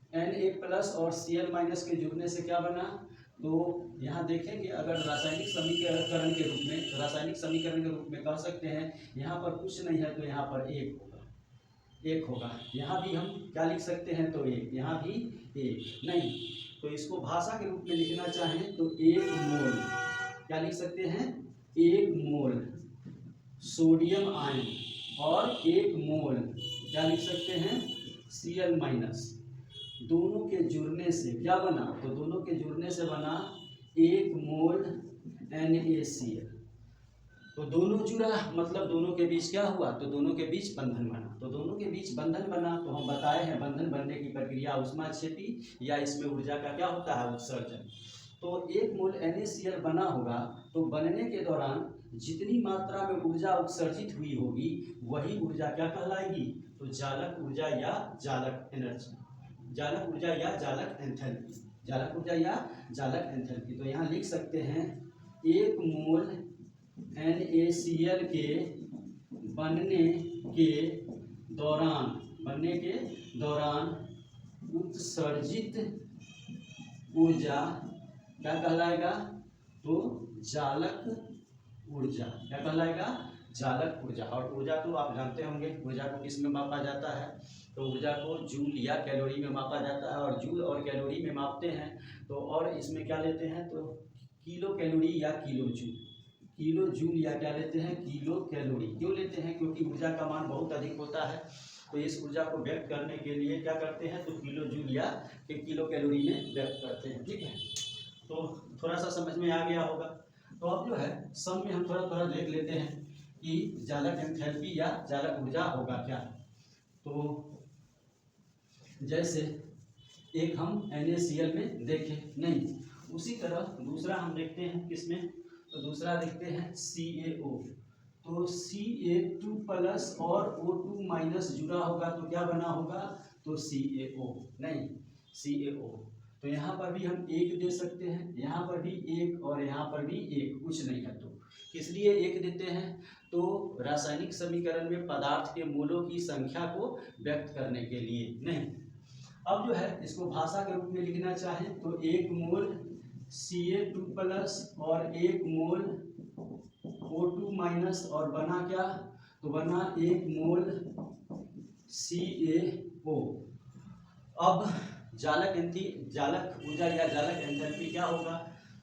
Na+ और Cl- के जुड़ने से क्या बना? तो यहाँ देखें कि अगर रासायनिक समीकरण के रूप में कह सकते हैं, यहाँ पर कुछ नहीं है तो यहाँ पर एक होगा। यहाँ भी हम क्या लिख सकते हैं? तो एक, यहाँ भी एक। नहीं, तो इसको भाषा के रूप में लिखना चाहें तो 1 मोल क्या लिख सकते हैं? 1 मोल सोडियम आयन और 1 मोल क्या लिख सकते हैं? Cl-। दोनों के जुड़ने से क्या बना? तो दोनों के जुड़ने से बना 1 मोल NaCl। तो दोनों जुड़ा मतलब दोनों के बीच क्या हुआ? तो दोनों के बीच बंधन बना। तो दोनों के बीच बंधन बना तो हम बताए हैं बंधन बनने की प्रक्रिया ऊष्माक्षेपी या इसमें ऊर्जा का क्या होता है? उत्सर्जन। तो 1 मोल NaCl बना होगा तो बनने के दौरान जितनी मात्रा में ऊर्जा उत्सर्जित हुई होगी वही ऊर्जा क्या कहलाएगी? तो जालक ऊर्जा या जालक एनर्जी, जालक ऊर्जा या जालक एंथैल्पी, जालक ऊर्जा या जालक एंथैल्पी। तो यहाँ लिख सकते हैं 1 मोल NaCl के बनने के दौरान उत्सर्जित ऊर्जा क्या कहलाएगा? तो जालक ऊर्जा। क्या कहलाएगा? जालक ऊर्जा। और ऊर्जा तो आप जानते होंगे ऊर्जा को किस में मापा जाता है? तो ऊर्जा को जूल या कैलोरी में मापा जाता है। और जूल और कैलोरी में मापते हैं तो और इसमें क्या लेते हैं? तो किलो कैलोरी या किलो जूल, किलो जूल या क्या लेते हैं किलो कैलोरी। क्यों लेते हैं? क्योंकि ऊर्जा का मान बहुत अधिक होता है, तो इस ऊर्जा को व्यक्त करने के लिए क्या करते हैं, तो किलो जूल या किलो कैलोरी में व्यक्त करते हैं। ठीक है, तो थोड़ा सा समझ में आ गया होगा। तो अब जो है सम में हम थोड़ा थोड़ा देख लेते हैं कि जालक एंथैल्पी या जालक ऊर्जा होगा क्या। तो जैसे एक हम NaCl में देखें नहीं, उसी तरह दूसरा हम देखते हैं किसमें, तो दूसरा देखते हैं CaO। तो Ca2 प्लस और O2 माइनस जुड़ा होगा तो क्या बना होगा, तो CaO नहीं CaO। तो यहाँ पर भी हम एक दे सकते हैं, यहाँ पर भी एक और यहाँ पर भी एक, कुछ नहीं है तो किस लिए एक देते हैं, तो रासायनिक समीकरण में पदार्थ के मोलों की संख्या को व्यक्त करने के लिए नहीं। अब जो है इसको भाषा के रूप में लिखना चाहें तो एक मोल Ca2 प्लस और एक मोल O2 माइनस और बना क्या, तो बना एक मोल CaO। अब जालक ऊर्जा या जालक एंथैल्पी क्या होगा,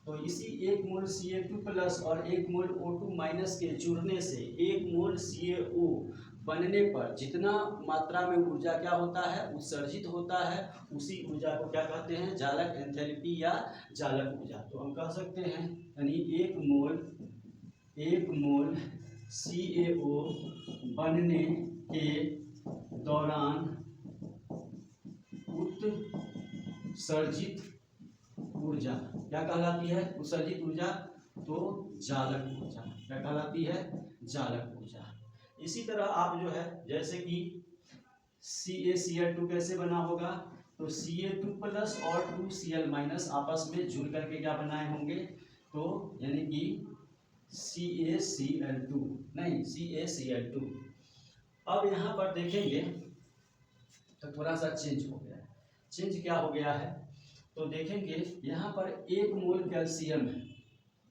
तो इसी एक मोल Ca2 प्लस और एक मोल O2 माइनस के जुड़ने से एक मोल CaO बनने पर जितना मात्रा में ऊर्जा क्या होता है, उत्सर्जित होता है, उसी ऊर्जा को क्या कहते हैं, जालक एंथैल्पी या जालक ऊर्जा। तो हम कह सकते हैं यानी एक मोल CaO बनने के दौरान उत्सर्जित ऊर्जा क्या कहलाती है, उत्सर्जित ऊर्जा, तो जालक ऊर्जा। क्या कहलाती है, जालक ऊर्जा। इसी तरह आप जो है जैसे कि CaCl2 कैसे बना होगा, तो Ca2 प्लस और 2Cl माइनस आपस में जुड़ करके क्या बनाए होंगे, तो यानी कि CaCl2 नहीं CaCl2। अब यहाँ पर देखेंगे तो थोड़ा सा चेंज हो गया है। चेंज क्या हो गया है, तो देखेंगे यहाँ पर एक मोल कैल्शियम है,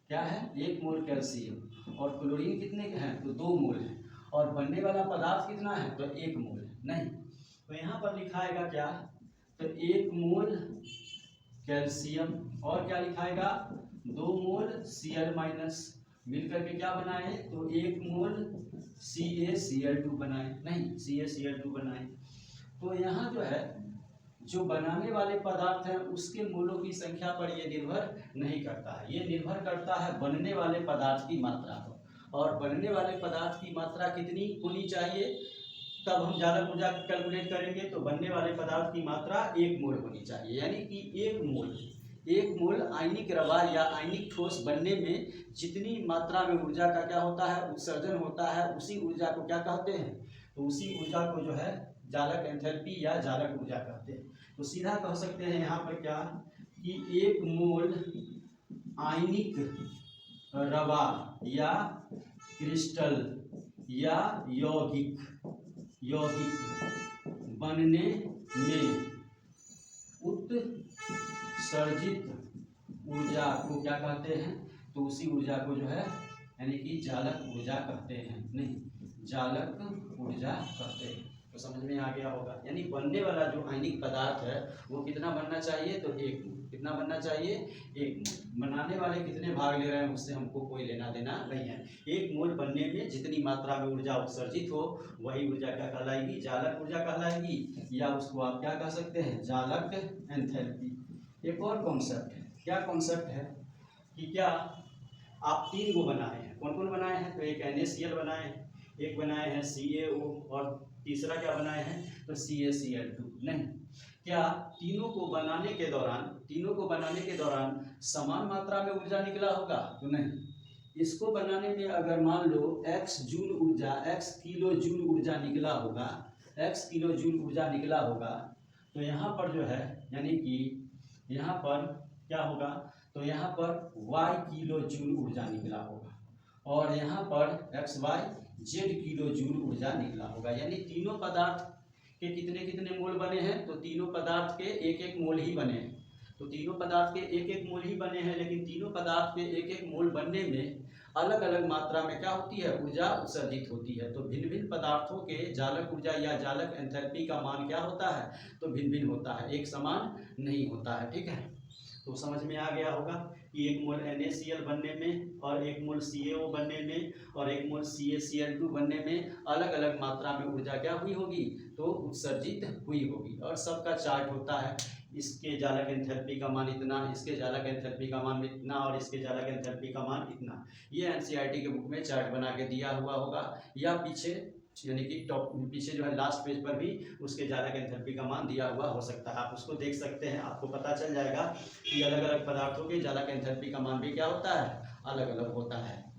क्या है, एक मोल कैल्शियम, और क्लोरीन कितने के हैं, तो 2 मोल है, और बनने वाला पदार्थ कितना है, तो 1 मोल है नहीं। तो यहाँ पर लिखाएगा क्या, तो 1 मोल कैल्शियम और क्या लिखाएगा, 2 मोल Cl माइनस मिलकर के क्या बनाए, तो 1 मोल CaCl2 बनाए नहीं CaCl2 बनाए। तो यहाँ जो है जो बनाने वाले पदार्थ हैं उसके मोलों की संख्या पर ये निर्भर नहीं करता है, ये निर्भर करता है बनने वाले पदार्थ की मात्रा पर। और बनने वाले पदार्थ की मात्रा कितनी होनी चाहिए, तब हम जालक ऊर्जा कैलकुलेट करेंगे, तो बनने वाले पदार्थ की मात्रा 1 मोल होनी चाहिए। यानी कि 1 मोल आयनिक रवा या आयनिक ठोस बनने में जितनी मात्रा में ऊर्जा का क्या होता है, उत्सर्जन होता है, उसी ऊर्जा को क्या कहते हैं, तो उसी ऊर्जा को जो है जालक एंथैल्पी या जालक ऊर्जा कहते हैं। तो सीधा कह सकते हैं यहाँ पर क्या, कि 1 मोल आयनिक रवा या क्रिस्टल या यौगिक बनने में उत्सर्जित ऊर्जा को क्या कहते हैं, तो उसी ऊर्जा को जो है यानी कि जालक ऊर्जा कहते हैं नहीं जालक ऊर्जा कहते हैं। तो समझ में आ गया होगा। यानी बनने वाला जो आयनिक पदार्थ है वो कितना बनना चाहिए, तो 1 मोल। कितना बनना चाहिए, 1 मोल। बनाने वाले कितने भाग ले रहे हैं उससे हमको कोई लेना देना नहीं है। 1 मोल बनने में जितनी मात्रा में ऊर्जा उत्सर्जित हो वही ऊर्जा क्या कहलाएगी, जालक ऊर्जा कहलाएगी, या उसको आप क्या कह सकते हैं, जालक एंथैल्पी। एक और कॉन्सेप्ट है, क्या कॉन्सेप्ट है कि क्या आप 3 को बनाए हैं, कौन कौन बनाए हैं, तो एक NaCl बनाए हैं, एक बनाए हैं CaO, और तीसरा क्या बनाए हैं, तो CaCl2 नहीं। क्या तीनों को बनाने के दौरान समान मात्रा में ऊर्जा निकला होगा, तो नहीं। इसको बनाने में अगर मान लो x किलो जूल ऊर्जा निकला होगा, तो यहाँ पर जो है यानी कि यहाँ पर क्या होगा, तो यहाँ पर y किलो जूल ऊर्जा निकला होगा, और यहाँ पर z किलो जूल ऊर्जा निकला होगा। यानी तीनों पदार्थ के कितने कितने मोल बने हैं, तो तीनों पदार्थ के 1-1 मोल ही बने हैं। तो तीनों पदार्थ के 1-1 मोल ही बने हैं, लेकिन तीनों पदार्थ के 1-1 मोल बनने में अलग अलग मात्रा में क्या होती है, ऊर्जा उत्सर्जित होती है। तो भिन्न भिन्न पदार्थों के जालक ऊर्जा या जालक एंथैल्पी का मान क्या होता है, तो भिन्न भिन्न होता है, एक समान नहीं होता है। ठीक है, तो समझ में आ गया होगा कि 1 मोल NaCl बनने में और 1 मोल CaO बनने में और 1 मोल CaCl2 बनने में अलग अलग मात्रा में ऊर्जा क्या हुई होगी, तो उत्सर्जित हुई होगी। और सबका चार्ट होता है, इसके जालक एंथैल्पी का मान इतना, इसके जालक एंथैल्पी का मान इतना और इसके जालक एंथैल्पी का मान इतना। ये NCERT के बुक में चार्ट बना के दिया हुआ होगा, या पीछे यानी कि टॉप पीछे जो है लास्ट पेज पर भी उसके जालक एंथैल्पी का मान दिया हुआ हो सकता है, आप उसको देख सकते हैं। आपको पता चल जाएगा कि अलग अलग पदार्थों के जालक एंथैल्पी का मान भी क्या होता है, अलग अलग होता है।